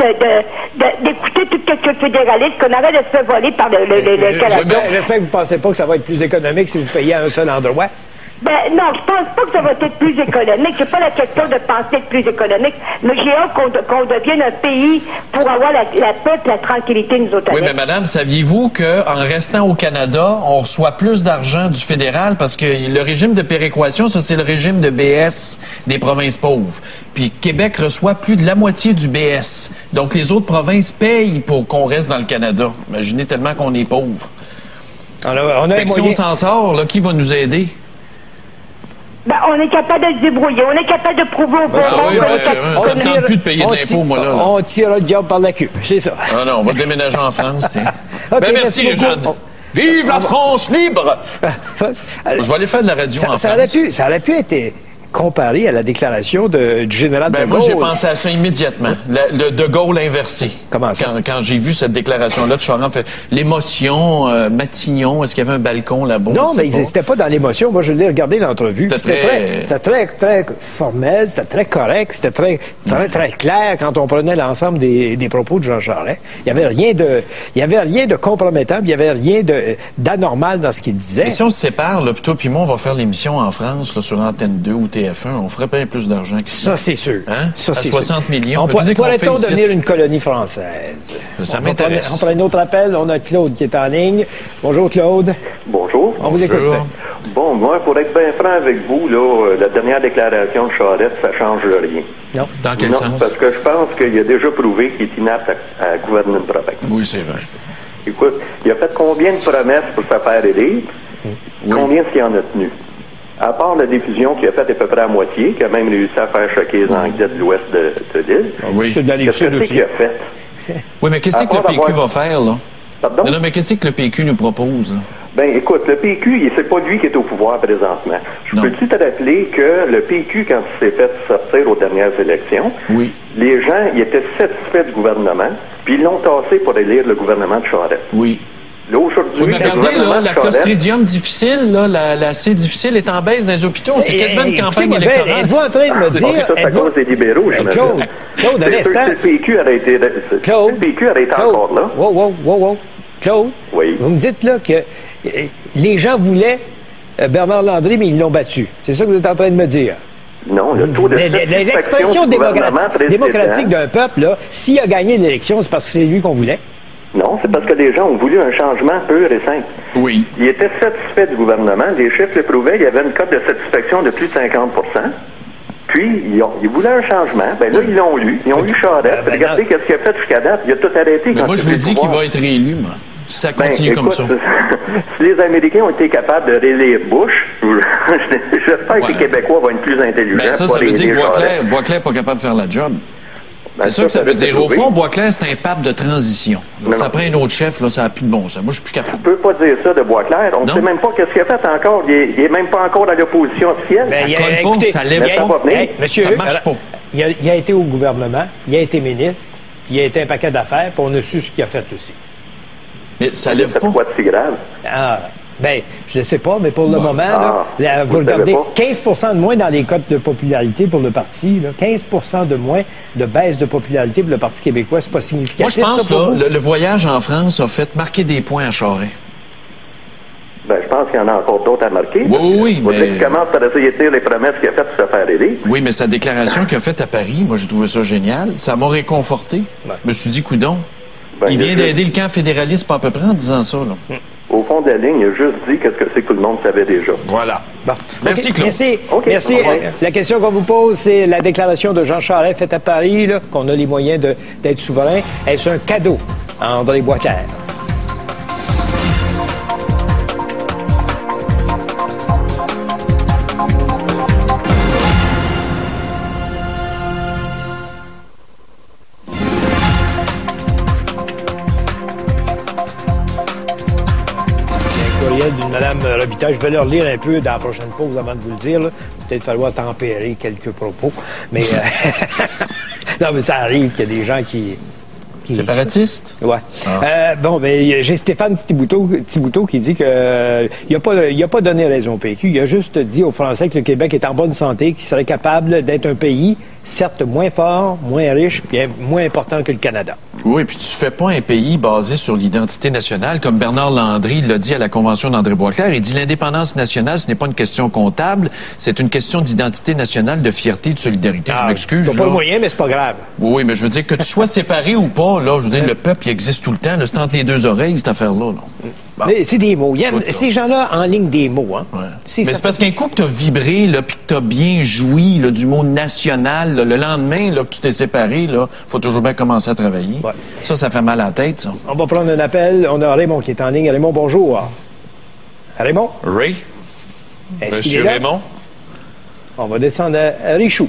d'écouter tout ce que fédéraliste, qu'on arrête de se faire voler par le Canada. J'espère que vous ne pensez pas que ça va être plus économique si vous payez à un seul endroit. Ben, non, je pense pas que ça va être plus économique. C'est pas la question de penser être plus économique. Mais j'ai hâte qu'on devienne un pays pour avoir la paix et la tranquillité, nous autres. Oui, mais madame, saviez-vous qu'en restant au Canada, on reçoit plus d'argent du fédéral parce que le régime de péréquation, ça, c'est le régime de BS des provinces pauvres. Puis Québec reçoit plus de la moitié du BS. Donc, les autres provinces payent pour qu'on reste dans le Canada. Imaginez tellement qu'on est pauvre. Alors, si on s'en sort, là, qui va nous aider? Ben, on est capable de se débrouiller. On est capable de prouver au bon ça me semble plus de payer de l'impôt, moi, là. On tirera le diable par la queue. C'est ça. Ah non, on va déménager en France, tiens. Okay, merci, Jeanne. Vive la France libre! Je vais aller faire de la radio en France. Ça aurait pu être comparé à la déclaration du général de Gaulle. Moi, j'ai pensé à ça immédiatement. Le de Gaulle inversé. Comment ça? Quand j'ai vu cette déclaration-là de Charest, fait l'émotion, Matignon, est-ce qu'il y avait un balcon là-bas? Non, mais ils n'étaient pas dans l'émotion. Moi, je l'ai regardé l'entrevue. C'était très formel, c'était très correct, c'était très clair quand on prenait l'ensemble des propos de Jean Charest. Il n'y avait rien de compromettant, il n'y avait rien d'anormal dans ce qu'il disait. Et si on se sépare, là, toi puis moi, on va faire l'émission en France, là, sur Antenne 2 ou TF1, on ferait bien plus d'argent qu'ici. Ça, c'est sûr. Hein? Ça, à 60 millions. Pourrait-on devenir une colonie française? Ça m'intéresse. On prend un autre appel. On a Claude qui est en ligne. Bonjour, Claude. Bonjour. On vous écoute. Bon, moi, pour être bien franc avec vous, là, la dernière déclaration de Charest, ça change rien. Non. Dans quel sens? Parce que je pense qu'il a déjà prouvé qu'il est inapte à gouverner une province. Oui, c'est vrai. Écoute, il a fait combien de promesses pour se faire aider? Oui. Combien est-ce qu'il en a tenu? À part la diffusion qu'il a faite à peu près à moitié, qui a même réussi à faire choquer les Anglais de l'ouest de l'île. Oui. Qu'est-ce qu'il a fait? Oui, mais qu'est-ce que le PQ va faire, là? Pardon? Non, mais qu'est-ce que le PQ nous propose, là? Ben, écoute, le PQ, c'est pas lui qui est au pouvoir présentement. Je peux-tu te rappeler que le PQ, quand il s'est fait sortir aux dernières élections, oui, les gens, ils étaient satisfaits du gouvernement, puis ils l'ont tassé pour élire le gouvernement de Charest. Oui. Là, aujourd'hui, regardez, là, la Clostridium difficile, là, la C difficile est en baisse dans les hôpitaux. C'est quasiment une campagne électorale. Êtes-vous en train de me dire... C'est à cause des libéraux, Claude, un instant. Le PQ aurait été encore là. Wow. Claude, oui. Vous me dites là que les gens voulaient Bernard Landry, mais ils l'ont battu. C'est ça que vous êtes en train de me dire? Non, le taux de l'expression démocratique d'un peuple, là, s'il a gagné l'élection, c'est parce que c'est lui qu'on voulait. Non, c'est parce que les gens ont voulu un changement pur et simple. Oui. Ils étaient satisfaits du gouvernement. Les chiffres le prouvaient. Il y avait une cote de satisfaction de plus de 50 %. Puis, ils voulaient un changement. Ben là, ils l'ont eu. Ils ont eu Charest. Regardez qu'est-ce qu'il a fait jusqu'à date. Il a tout arrêté. Mais moi, je vous dis qu'il va être réélu, moi. Si ça continue comme ça. Si les Américains ont été capables de relire Bush, j'espère que les Québécois vont être plus intelligents. Ben ça veut dire que Boisclair n'est pas capable de faire la job. C'est ça que ça veut dire. Au fond, Boisclair, c'est un pape de transition. Là, ça prend un autre chef, là, ça n'a plus de bon sens. Moi, je suis plus capable. Tu ne peux pas dire ça de Boisclair. On ne sait même pas ce qu'il a fait encore. Il n'est même pas encore dans l'opposition officielle. Ça colle pas, ça lève pas. Monsieur, ça marche pas. Il a été au gouvernement, il a été ministre, il a été un paquet d'affaires, puis on a su ce qu'il a fait aussi. Mais ça lève pas. C'est quoi de si grave? Ben, je ne sais pas, mais pour le moment, là, vous regardez, 15 % de moins dans les cotes de popularité pour le parti, là, 15 % de moins de baisse de popularité pour le Parti québécois, c'est pas significatif. Moi, je pense que le voyage en France a fait marquer des points à Charest. Ben, je pense qu'il y en a encore d'autres à marquer. Oui, mais... Il commence par essayer de dire les promesses qu'il a faites pour se faire aider. Oui, mais sa déclaration qu'il a faite à Paris, moi, j'ai trouvé ça génial. Ça m'a réconforté. Je me suis dit, coudonc. Il vient d'aider le camp fédéraliste pas à peu près en disant ça, là. Au fond de la ligne, il a juste dit qu'est-ce que c'est que tout le monde savait déjà. Voilà. Bon. Merci, Claude. Merci. Merci. La question qu'on vous pose, c'est la déclaration de Jean Charest faite à Paris, là, qu'on a les moyens d'être souverain. Est-ce un cadeau à André Boisclair? D'une Mme Robitaille. Je vais leur lire un peu dans la prochaine pause avant de vous le dire. Peut-être falloir tempérer quelques propos. Mais non, mais ça arrive qu'il y a des gens qui séparatistes? Ouais. Bon, ben, j'ai Stéphane Thibouteau qui dit que il a pas donné raison au PQ. Il a juste dit aux Français que le Québec est en bonne santé, qu'il serait capable d'être un pays, certes moins fort, moins riche, puis moins important que le Canada. Oui, puis tu fais pas un pays basé sur l'identité nationale, comme Bernard Landry l'a dit à la Convention d'André Boisclair. Il dit l'indépendance nationale, ce n'est pas une question comptable, c'est une question d'identité nationale, de fierté, de solidarité. Je m'excuse. C'est pas le moyen, mais c'est pas grave. Oui, mais je veux dire que tu sois séparé ou pas, là, je veux dire, le peuple, il existe tout le temps. C'est entre les deux oreilles, cette affaire-là. Bon. Mais c'est des mots. Ces gens-là en ligne des mots, hein. Ouais. Mais c'est parce qu'un coup que tu as vibré, là, puis que tu as bien joui là, du mot national, là, le lendemain là, que tu t'es séparé, il faut toujours bien commencer à travailler. Ouais. Ça fait mal à la tête, ça. On va prendre un appel. On a Raymond qui est en ligne. Raymond, bonjour. Raymond? Ray? Monsieur Raymond? On va descendre à Richou.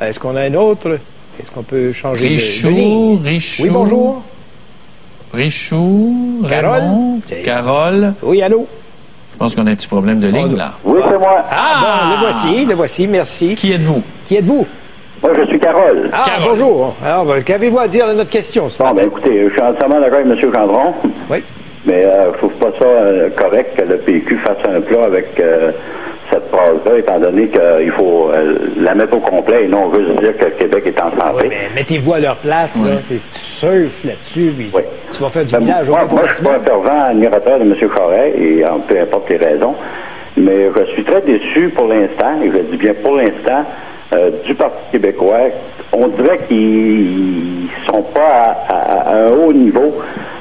Est-ce qu'on a un autre? Est-ce qu'on peut changer de ligne? Richou. Oui, bonjour. Richou, Raymond, Carole. Oui, allô? Je pense qu'on a un petit problème de ligne, là. Oui, c'est moi. Bon, le voici, merci. Qui êtes-vous? Moi, je suis Carole. Carole. Bonjour. Alors, qu'avez-vous à dire à notre question, ce matin? Écoutez, je suis entièrement d'accord avec M. Gendron. Oui. Mais je trouve pas ça correct que le PQ fasse un plat avec cette phrase-là, étant donné qu'il faut la mettre au complet et non juste dire que le Québec est en santé. Oui, mais mettez-vous à leur place, là. Tu surfes là-dessus, puis tu vas faire du village au Moi, je suis pas un fervent admirateur de M. Charest, et peu importe les raisons, mais je suis très déçu pour l'instant, et je dis bien pour l'instant, du Parti québécois. On dirait qu'ils sont pas à un haut niveau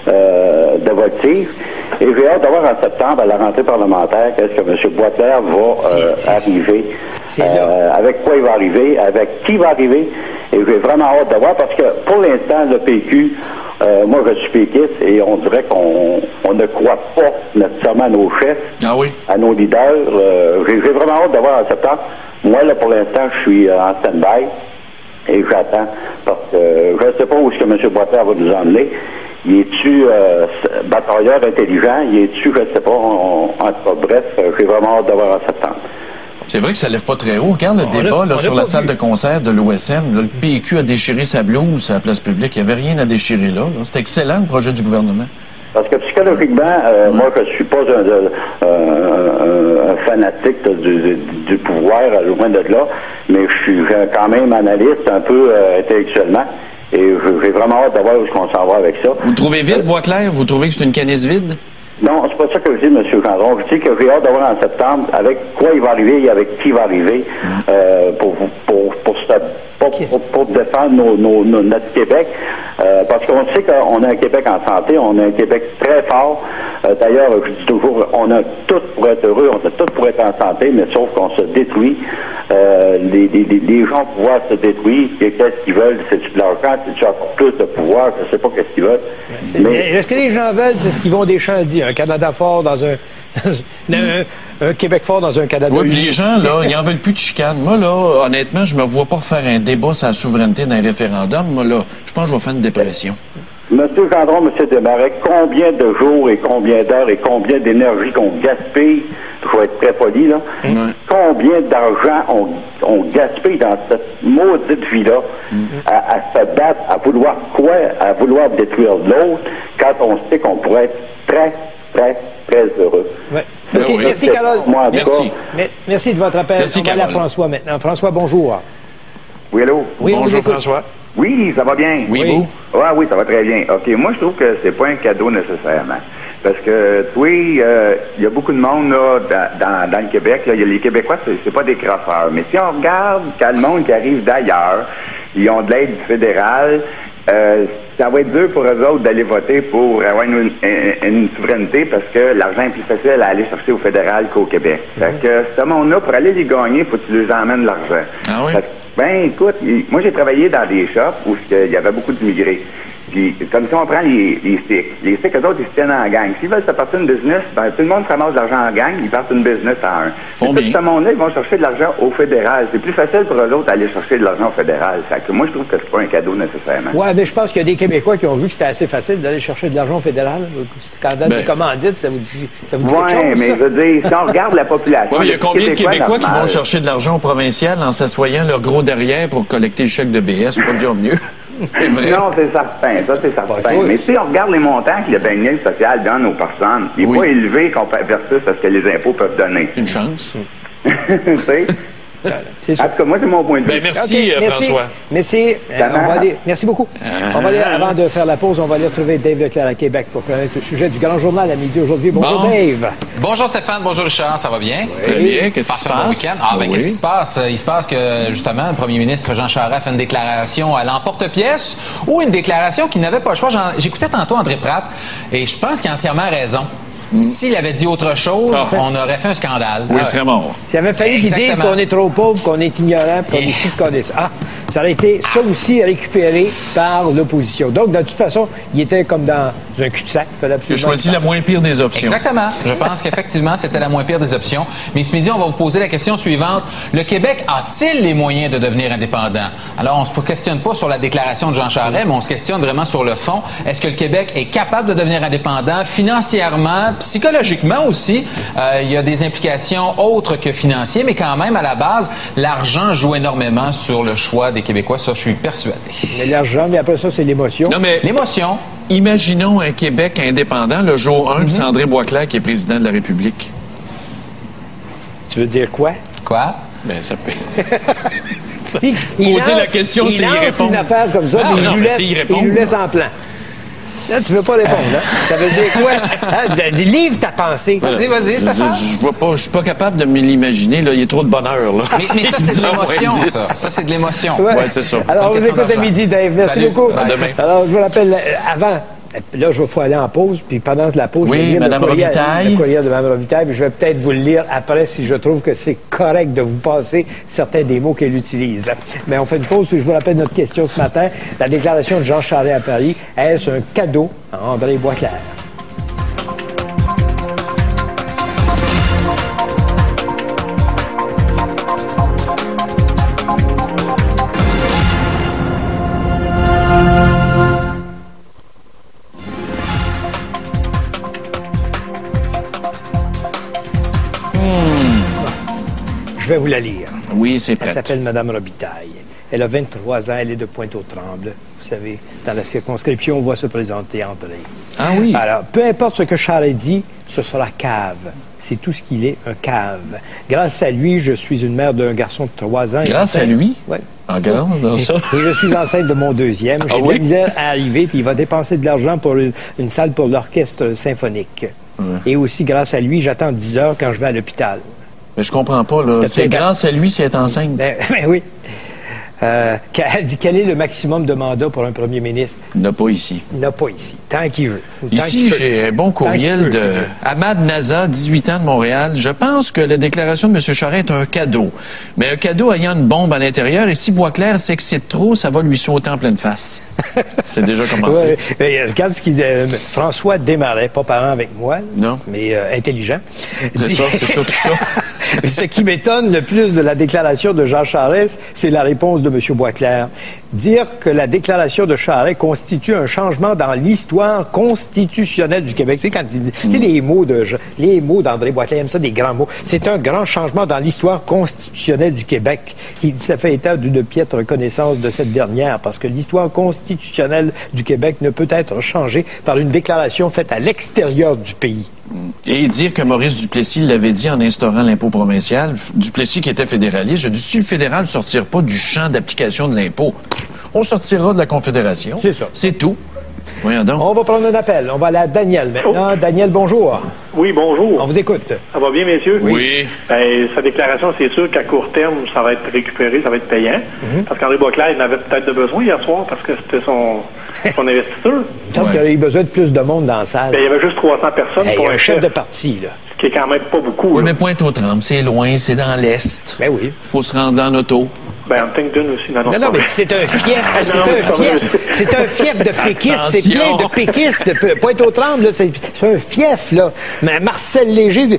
de votive. Et j'ai hâte d'avoir en septembre, à la rentrée parlementaire, qu'est-ce que M. Boisclair va arriver, avec quoi il va arriver, avec qui va arriver. Et j'ai vraiment hâte de voir, parce que pour l'instant, le PQ, moi je suis péquiste, et on dirait qu'on ne croit pas nécessairement à nos chefs, à nos leaders. J'ai vraiment hâte de voir en septembre. Moi, là, pour l'instant, je suis en stand-by, et j'attends, parce que je ne sais pas où est-ce que M. Boisclair va nous emmener. Il est-tu batailleur intelligent? Il est-tu, je ne sais pas, en tout cas, bref, j'ai vraiment hâte de voir en septembre. C'est vrai que ça ne lève pas très haut. Regarde le débat sur la salle de concert de l'OSM. Le PQ a déchiré sa blouse à la place publique. Il n'y avait rien à déchirer là. C'était excellent, le projet du gouvernement. Parce que psychologiquement, moi, je suis pas un fanatique du pouvoir, loin de là, mais je suis quand même analyste un peu intellectuellement. Et j'ai vraiment hâte de voir où on s'en va avec ça. Vous le trouvez vide, Boisclair? Vous trouvez que c'est une canisse vide? Non, c'est pas ça que je dis, M. Gendron. Je dis que j'ai hâte de voir en septembre avec quoi il va arriver et avec qui il va arriver pour défendre notre Québec. Parce qu'on sait qu'on a un Québec en santé, on a un Québec très fort. D'ailleurs, je dis toujours, on a tout pour être heureux, on a tout pour être en santé, mais sauf qu'on se détruit. Les gens pouvoir se détruire, qu'est-ce qu'ils veulent? C'est-tu de l'argent? C'est-tu encore plus de pouvoir? Je ne sais pas qu'est-ce qu'ils veulent. Mais est-ce que les gens veulent, c'est ce qu'ils vont Deschamps dit, un Canada fort dans un Québec fort dans un Canada. Oui, puis les gens, là, ils n'en veulent plus de chicane. Moi, là, honnêtement, je me vois pas faire un débat sur la souveraineté d'un référendum. Moi, là, je pense que je vais faire une dépression. Monsieur Gendron, Monsieur Desmarais, combien de jours et combien d'heures et combien d'énergie qu'on gaspille, je vais être très poli, là, combien d'argent on gaspille dans cette maudite vie-là à se battre, à vouloir quoi, à vouloir détruire l'autre, quand on sait qu'on pourrait être très, très, très heureux. Ouais. OK, merci, Carole. Merci. Merci de votre appel. Merci, on va aller à François maintenant. François, bonjour. Oui, allô? Oui, bonjour, François. Oui, ça va bien. Oui, vous? Ah oui, ça va très bien. OK, moi, je trouve que c'est pas un cadeau nécessairement. Parce que, oui, il y a beaucoup de monde là, dans le Québec. Là, les Québécois, c'est pas des crosseurs. Mais si on regarde quand le monde qui arrive d'ailleurs, ils ont de l'aide fédérale, ça va être dur pour eux autres d'aller voter pour avoir une souveraineté parce que l'argent est plus facile à aller chercher au fédéral qu'au Québec. Fait que ce monde-là, pour aller les gagner, il faut que tu leur emmènes de l'argent. Ah oui? Ben, écoute, moi, j'ai travaillé dans des shops où il y avait beaucoup d'immigrés. Puis, comme si on prend les Sikhs. Les Sikhs, eux autres, ils se tiennent en gang. S'ils veulent se partir une business, ben, tout le monde se ramasse de l'argent en gang, ils partent une business à un. Tout ce monde-là, ils vont chercher de l'argent au fédéral. C'est plus facile pour eux autres d'aller chercher de l'argent au fédéral. Fait que moi, je trouve que c'est pas un cadeau nécessairement. Oui, mais je pense qu'il y a des Québécois qui ont vu que c'était assez facile d'aller chercher de l'argent au fédéral. Quand on donne des commandites, ça vous dit quelque chose? Oui, mais je veux dire, si on regarde la population... Il y a combien de Québécois qui vont chercher de l'argent au provincial en s'assoyant leur gros derrière pour collecter le chèque de BS? C'est pas déjà mieux. C'est vrai. Non, c'est certain. Ça, c'est certain. Mais si on regarde les montants que le panier social donne aux personnes, il n'est pas élevé versus ce que les impôts peuvent donner. Une chance. Tu sais? En tout cas, moi, c'est mon point de vue. Merci, François. Merci. Merci beaucoup. On va aller, avant de faire la pause, on va aller retrouver Dave Leclerc à Québec pour connaître le sujet du Grand Journal à midi aujourd'hui. Bonjour, Dave. Bonjour, Stéphane. Bonjour, Richard. Ça va bien? Oui. Très bien. Qu'est-ce qui se passe? Qu'est-ce qui se passe? Il se passe que, justement, le premier ministre Jean Charest fait une déclaration à l'emporte-pièce ou une déclaration qui n'avait pas le choix. J'écoutais tantôt André Pratt et je pense qu'il a entièrement raison. S'il avait dit autre chose, on aurait fait un scandale. Oui, il serait mort. S'il avait fallu qu'il dise qu'on est trop pauvre, qu'on est ignorant, qu'on est ci, qu'on est ça. Ah, ça aurait été ça aussi récupéré par l'opposition. Donc, de toute façon, il était comme dans un cul-de-sac. Il a choisi la moins pire des options. Exactement. Je pense qu'effectivement, c'était la moins pire des options. Mais ce midi, on va vous poser la question suivante. Le Québec a-t-il les moyens de devenir indépendant? Alors, on ne se questionne pas sur la déclaration de Jean Charest, mais on se questionne vraiment sur le fond. Est-ce que le Québec est capable de devenir indépendant financièrement, psychologiquement aussi? Il y a des implications autres que financières, mais quand même, à la base, l'argent joue énormément sur le choix des Québécois. Ça, je suis persuadé. Mais l'argent, mais après ça, c'est l'émotion. Non, mais l'émotion. Imaginons un Québec indépendant le jour 1, puis c'est André Boisclair qui est président de la République. Tu veux dire quoi? Quoi? Ben, ça peut... Poser la question, c'est y répondre. Une affaire comme ça, il nous laisse en plan. Là, tu veux pas répondre, là. Ça veut dire quoi? Livre ta pensée. Vas-y, Stéphane. Je suis pas capable de me l'imaginer, là. Il y a trop de bonheur, là. Mais ça, c'est de l'émotion, ça. Ça, c'est de l'émotion. Ouais, c'est ça. Alors, on vous écoute à midi, Dave. Merci beaucoup. À demain. Alors, je vous rappelle, avant... Là, je vais faut aller en pause, puis pendant la pause, je vais lire le courriel de Mme Robitaille, puis je vais peut-être vous le lire après si je trouve que c'est correct de vous passer certains des mots qu'elle utilise. Mais on fait une pause, puis je vous rappelle notre question ce matin. La déclaration de Jean Charest à Paris, est-ce un cadeau à André Boisclair? Je vais vous la lire. Oui, c'est prêt. Elle s'appelle Mme Robitaille. Elle a 23 ans, elle est de Pointe-aux-Trembles. Vous savez, dans la circonscription, on va se présenter André. Ah oui? Alors, peu importe ce que Charest dit, ce sera cave. C'est tout ce qu'il est, un cave. Grâce à lui, je suis une mère d'un garçon de 3 ans. Grâce à lui? Oui. Regarde, dans ça. Et je suis enceinte de mon deuxième. J'ai de la misère à arriver, puis il va dépenser de l'argent pour une salle pour l'orchestre symphonique. Ouais. Et aussi, grâce à lui, j'attends 10 heures quand je vais à l'hôpital. Mais je comprends pas, là. C'est grâce à lui si elle est enceinte. Ben oui. Elle dit quel est le maximum de mandat pour un premier ministre? Il n'a pas ici. Il n'a pas ici. Tant qu'il veut. Ici, j'ai un bon courriel de Ahmad Naza, 18 ans de Montréal. Je pense que la déclaration de M. Charest est un cadeau. Mais un cadeau ayant une bombe à l'intérieur, et si Boisclair s'excite trop, ça va lui sauter en pleine face. C'est déjà commencé. Regarde ce qu'il dit. François Desmarais, pas parent avec moi, non, mais intelligent. C'est ça, c'est surtout ça. Ce qui m'étonne le plus de la déclaration de Jean Charest, c'est la réponse de M. Boisclair. Dire que la déclaration de Charest constitue un changement dans l'histoire constitutionnelle du Québec. Tu sais, quand il dit, tu sais, les mots d'André Boisclair, il aime ça, des grands mots. C'est un grand changement dans l'histoire constitutionnelle du Québec. Ça fait état d'une piètre reconnaissance de cette dernière, parce que l'histoire constitutionnelle du Québec ne peut être changée par une déclaration faite à l'extérieur du pays. Et dire que Maurice Duplessis l'avait dit en instaurant l'impôt provincial, Duplessis qui était fédéraliste, je dis, si le fédéral ne sortira pas du champ d'application de l'impôt, on sortira de la Confédération. C'est ça. C'est tout. Voyons donc. On va prendre un appel. On va aller à Daniel maintenant. Oh. Daniel, bonjour. Oui, bonjour. On vous écoute. Ça va bien, messieurs? Oui. Ben, sa déclaration, c'est sûr qu'à court terme, ça va être récupéré, ça va être payant. Parce qu'André Boisclair, il en avait peut-être de besoin hier soir parce que c'était son investisseur. Il semble qu'il avait besoin de plus de monde dans la salle. Ben, il y avait juste 300 personnes pour un chef de parti, là. Ce qui est quand même pas beaucoup. Oui, mais Pointe-aux-Trembles, c'est loin, c'est dans l'Est. Ben oui. Il faut se rendre en auto. Ben, Huntington aussi. Non, mais c'est un fief. C'est un fief de péquistes. C'est plein de péquistes. Pointe-aux-Trembles, c'est un fief, là. Mais Marcel Léger,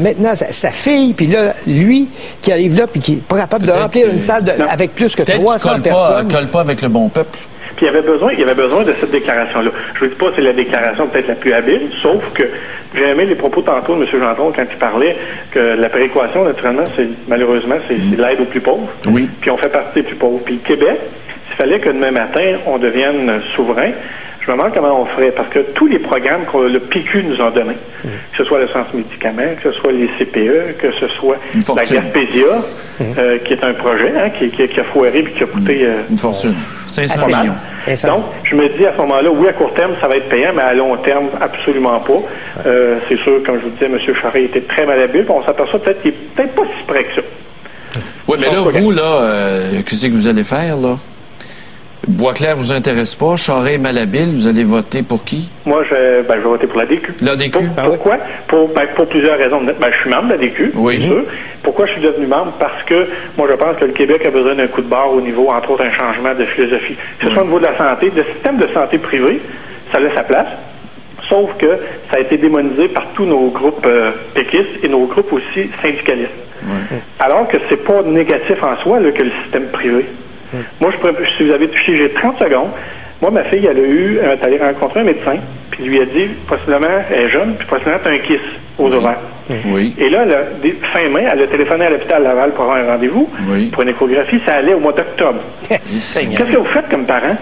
maintenant, sa fille, puis là, lui, qui arrive là, puis qui n'est pas capable de remplir une salle avec plus que 300 personnes. Colle pas avec le bon peuple. Puis il y avait besoin de cette déclaration-là. Je ne dis pas que c'est la déclaration peut-être la plus habile, sauf que j'ai aimé les propos tantôt de M. Gendron quand il parlait que la péréquation, naturellement, malheureusement, c'est l'aide aux plus pauvres. Oui. Puis on fait partie des plus pauvres. Puis le Québec, s'il fallait que demain matin, on devienne souverain, je me demande comment on ferait, parce que tous les programmes que le PQ nous a donnés, que ce soit le Centre médicaments, que ce soit les CPE, que ce soit la Gaspésia, qui est un projet qui a foiré et qui a coûté... une fortune. 500 millions. Donc, je me dis à ce moment-là, oui, à court terme, ça va être payant, mais à long terme, absolument pas. C'est sûr, comme je vous disais, M. Charest était très malhabile, puis on s'aperçoit peut-être qu'il n'est peut-être pas si près que ça. Oui, mais là, vous, qu'est-ce que vous allez faire, là? Boisclair vous intéresse pas, Charest est malhabile, vous allez voter pour qui? Moi, je vais voter pour l'ADQ. L'ADQ? Pourquoi? Pour plusieurs raisons. Je suis membre de l'ADQ, oui. bien sûr. Pourquoi je suis devenu membre? Parce que moi, je pense que le Québec a besoin d'un coup de barre au niveau, entre autres, un changement de philosophie. Que ce soit au niveau de la santé, le système de santé privé, ça a sa place. Sauf que ça a été démonisé par tous nos groupes péquistes et nos groupes aussi syndicalistes. Oui. Alors que c'est pas négatif en soi là, que le système privé. Moi, si vous avez touché, j'ai 30 secondes. Moi, ma fille, elle est allée rencontrer un médecin, puis lui a dit, possiblement, elle est jeune, puis possiblement, tu as un kiss aux ovaires. Oui. Et là, fin mai, elle a téléphoné à l'hôpital Laval pour avoir un rendez-vous, pour une échographie, ça allait au mois d'octobre. Qu'est-ce que vous faites comme parents?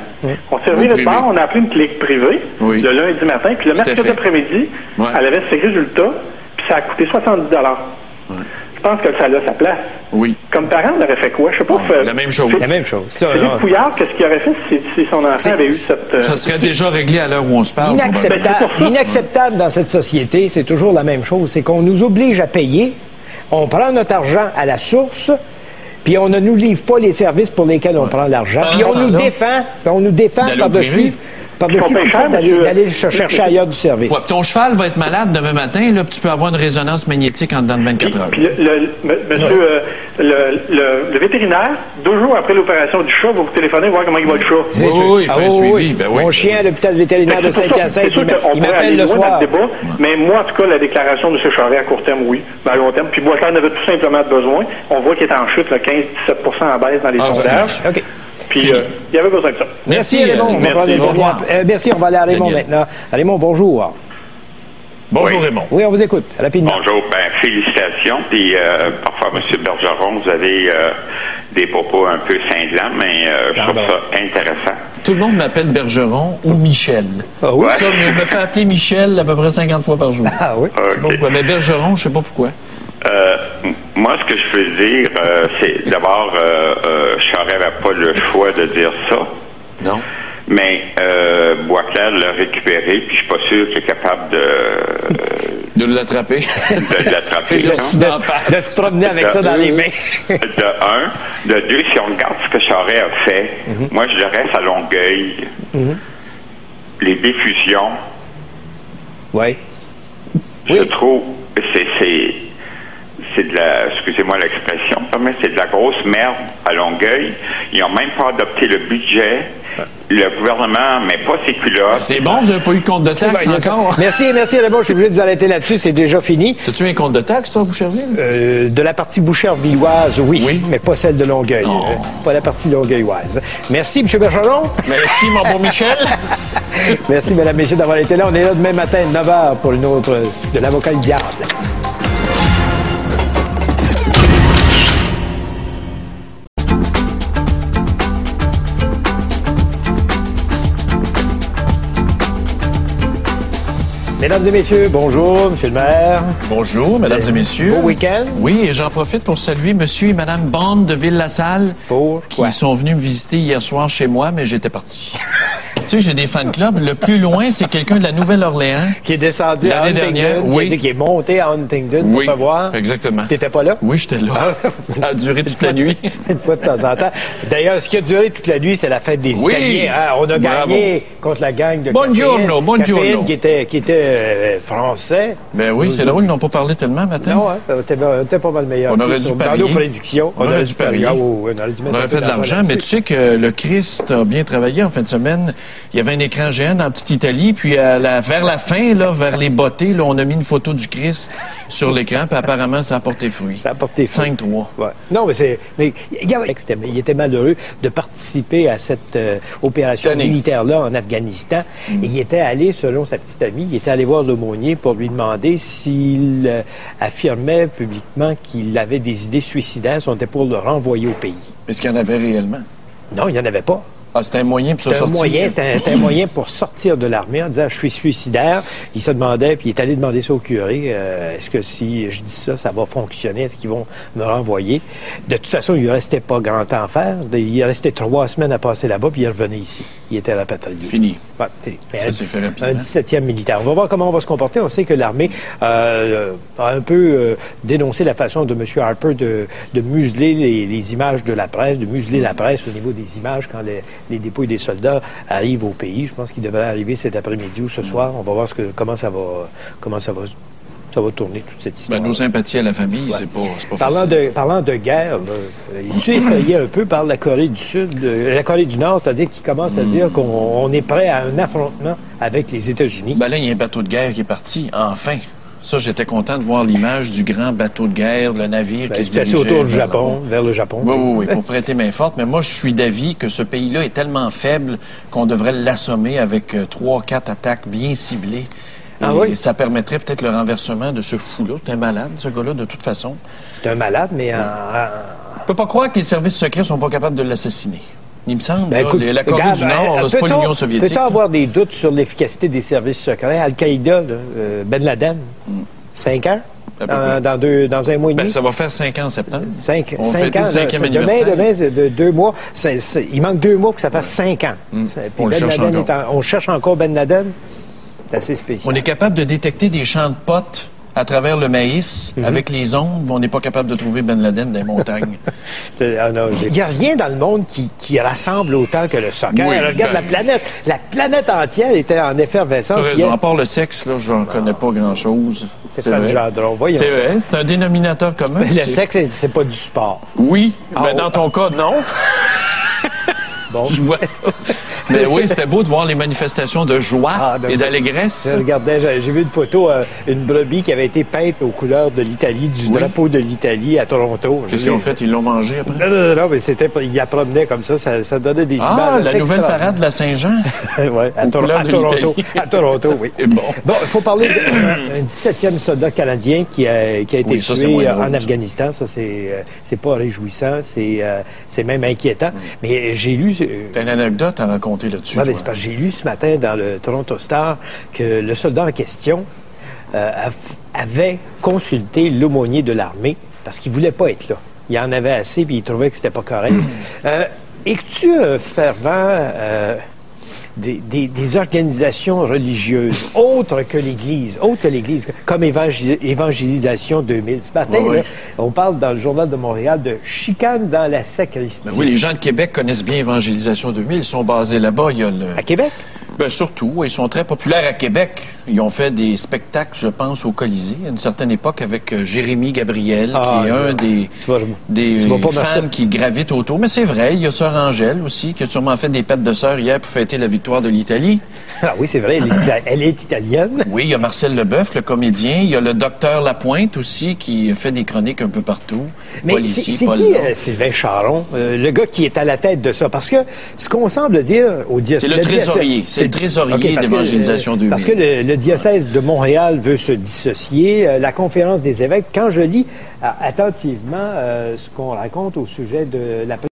On s'est remis de part, on a appelé une clinique privée, le lundi matin, puis le mercredi après-midi, elle avait ses résultats, puis ça a coûté 70 $. Je pense que ça a sa place. Oui. Comme parent, on aurait fait quoi? Je sais pas. La même chose. La même chose. Philippe Couillard, qu'est-ce qu'il aurait fait si son enfant avait eu cette... Ça serait déjà réglé à l'heure où on se parle. Inacceptable dans cette société, c'est toujours la même chose. C'est qu'on nous oblige à payer, on prend notre argent à la source, puis on ne nous livre pas les services pour lesquels on prend l'argent. Puis on nous défend par-dessus. Par-dessus tout ça, d'aller chercher ailleurs du service. Ouais, ton cheval va être malade demain matin, là, puis tu peux avoir une résonance magnétique en dedans de 24 heures. Puis le vétérinaire, 2 jours après l'opération du chat, va vous téléphoner voir comment il va le chat. Oui, il fait un suivi. Ben oui. Mon chien à l'hôpital vétérinaire de Saint-Hyacinthe, il m'appelle le soir. Mais moi, en tout cas, la déclaration de M. Charest à court terme, oui. Mais à long terme, puis moi, j'en avais tout simplement besoin. On voit qu'il est en chute, 15-17% en baisse dans les sondages. OK. Puis, il y avait besoin de ça. Merci, Raymond. Merci, on va aller à Raymond maintenant. Raymond, bonjour. Bonjour, Raymond. Oui, on vous écoute, rapidement. Bonjour, félicitations. Puis parfois, M. Bergeron, vous avez des propos un peu cinglants, mais je trouve ça intéressant. Tout le monde m'appelle Bergeron ou Michel. Ah oui? Ça, mais je me fais appeler Michel à peu près 50 fois par jour. Ah oui? Je sais pas pourquoi. Mais Bergeron, je sais pas pourquoi. Moi, ce que je veux dire, c'est d'abord, Charest n'avait pas le choix de dire ça. Non. Mais Boisclair l'a récupéré, puis je suis pas sûr qu'il est capable de l'attraper. De l'attraper. de se promener avec ça dans les mains. De un. De deux, si on regarde ce que Charest a fait, moi, je reste à Longueuil. Les diffusions. Oui. Je trouve c'est de la, excusez-moi l'expression, mais c'est de la grosse merde à Longueuil. Ils n'ont même pas adopté le budget. Le gouvernement met pas ses culottes. C'est bon, vous n'avez pas eu de compte de taxes encore? Merci, Raymond. Je suis obligé de vous arrêter là-dessus. C'est déjà fini. T'as-tu un compte de taxes, toi, à Boucherville? De la partie bouchervilloise, oui. Mais pas celle de Longueuil. Pas la partie longueuilloise. Merci, M. Bergeron. Merci, mon bon Michel. Merci, mesdames, messieurs, d'avoir été là. On est là demain matin, 9h, pour une autre de l'avocat du diable. Mesdames et messieurs, bonjour, Monsieur le maire. Bonjour, mesdames et messieurs. Bon week-end. Oui, et j'en profite pour saluer Monsieur et Madame Bond de Ville-la-Salle qui sont venus me visiter hier soir chez moi, mais j'étais parti. Tu sais, j'ai des fan clubs. Le plus loin, c'est quelqu'un de la Nouvelle-Orléans. Qui est descendu à Huntington, qui est monté à Huntington pour te voir. Exactement. T'étais pas là? Oui, j'étais là. Ça a duré toute la nuit. Une fois de temps en temps. D'ailleurs, ce qui a duré toute la nuit, c'est la fête des Italiens. Hein? On a gagné contre la gang de Buongiorno, buongiorno. Qui était français. Ben oui, c'est drôle, ils n'ont pas parlé tellement matin. Non, t'es pas mal meilleur. On aurait dû parier. Dans nos prédictions. On aurait dû parier. On aurait fait de l'argent, mais tu sais que le Christ a bien travaillé en fin de semaine. Il y avait un écran géant dans la petite Italie, puis vers la fin, là, vers les bottées, là, on a mis une photo du Christ sur l'écran, puis apparemment, ça a porté fruit. Ça a porté fruit. 5-3. Ouais. Non, mais il était malheureux de participer à cette opération militaire-là en Afghanistan. Et il était allé, selon sa petite amie, il était allé voir l'aumônier pour lui demander s'il affirmait publiquement qu'il avait des idées suicidaires, si on était pour le renvoyer au pays. Est-ce qu'il y en avait réellement? Non, il n'y en avait pas. Ah, c'était un moyen pour se sortir? C'était un moyen pour sortir de l'armée en disant « je suis suicidaire ». Il se demandait, puis il est allé demander ça au curé, est-ce que si je dis ça, ça va fonctionner? Est-ce qu'ils vont me renvoyer? De toute façon, il ne restait pas grand temps à faire. Il restait 3 semaines à passer là-bas, puis il revenait ici. Il était rapatrié. Fini. Ouais, ça s'est fait rapidement. Un 17e militaire. On va voir comment on va se comporter. On sait que l'armée a un peu dénoncé la façon de M. Harper de museler les images de la presse, de museler la presse au niveau des images quand les dépouilles des soldats arrivent au pays. Je pense qu'ils devraient arriver cet après-midi ou ce soir. On va voir comment ça va tourner toute cette histoire. Nos sympathies à la famille, c'est pas facile. Parlant de guerre, il est effrayé un peu par la Corée du Sud, la Corée du Nord, c'est-à-dire qu'il commence à dire qu'on est prêt à un affrontement avec les États-Unis. Là, il y a un bateau de guerre qui est parti, enfin. Ça, j'étais content de voir l'image du grand bateau de guerre, le navire qui se dirigeait autour du Japon, vers le Japon. Oui, pour prêter main forte. Mais moi, je suis d'avis que ce pays-là est tellement faible qu'on devrait l'assommer avec 3-4 attaques bien ciblées. Et ça permettrait peut-être le renversement de ce fou-là. C'est un malade, ce gars-là, de toute façon. C'est un malade, mais... On peut pas croire que les services secrets sont pas capables de l'assassiner. Il me semble, la Corée du Nord, c'est pas l'Union soviétique. Peut-on avoir des doutes sur l'efficacité des services secrets? Al-Qaïda, Ben Laden, 5 ans? Dans un mois et demi? Ça va faire 5 ans en septembre. 5 ans. Demain, c'est 2 mois. Il manque 2 mois pour que ça fasse 5 ans. On cherche encore Ben Laden. C'est assez spécial. On est capable de détecter des champs de potes à travers le maïs, avec les ondes, mais on n'est pas capable de trouver Ben Laden dans les montagnes. Il n'y a rien dans le monde qui rassemble autant que le soccer. Regarde la planète. La planète entière était en effervescence. À part le sexe, là, je n'en connais pas grand-chose. C'est pas le genre drôle. Voyons. C'est vrai, c'est un dénominateur commun. Le sexe, c'est pas du sport. Oui, mais dans ton cas, non. Bon. Je vois ça. Mais oui, c'était beau de voir les manifestations de joie et d'allégresse. Je regardais, j'ai vu une photo, une brebis qui avait été peinte aux couleurs de l'Italie, du drapeau de l'Italie à Toronto. Qu'est-ce qu'ils ont fait? Ils l'ont mangé après? Non, mais ils la promenaient comme ça donnait des images. Ah, la nouvelle parade de la Saint-Jean? Oui, à Toronto. À Toronto, oui. Bon, il faut parler d'un 17e soldat canadien qui a été tué en Afghanistan. Ça, c'est pas réjouissant, c'est même inquiétant. Mais j'ai lu... T'as une anecdote à raconter là-dessus? Oui, mais c'est parce que j'ai lu ce matin dans le Toronto Star que le soldat en question avait consulté l'aumônier de l'armée parce qu'il voulait pas être là. Il en avait assez puis il trouvait que c'était pas correct. Es-tu un fervent des organisations religieuses autres que l'Église, comme Évangélisation 2000. Ce matin, là, on parle dans le Journal de Montréal de chicane dans la sacristie. Ben oui, les gens de Québec connaissent bien Évangélisation 2000. Ils sont basés là-bas. À Québec? Ben surtout, ils sont très populaires à Québec. Ils ont fait des spectacles, je pense, au Colisée, à une certaine époque, avec Jérémy Gabriel, qui est un des fans qui gravitent autour. Mais c'est vrai, il y a Sœur Angèle aussi, qui a sûrement fait des pêtes de sœur hier pour fêter la victoire de l'Italie. Ah oui, c'est vrai, elle est italienne. Oui, il y a Marcel Leboeuf, le comédien. Il y a le docteur Lapointe aussi, qui fait des chroniques un peu partout. Mais c'est qui Sylvain Charon, le gars qui est à la tête de ça? Parce que ce qu'on semble dire au diocèse... C'est le trésorier. C'est le trésorier d'Évangélisation 2000. Parce que le diocèse de Montréal veut se dissocier. La conférence des évêques, quand je lis attentivement ce qu'on raconte au sujet de la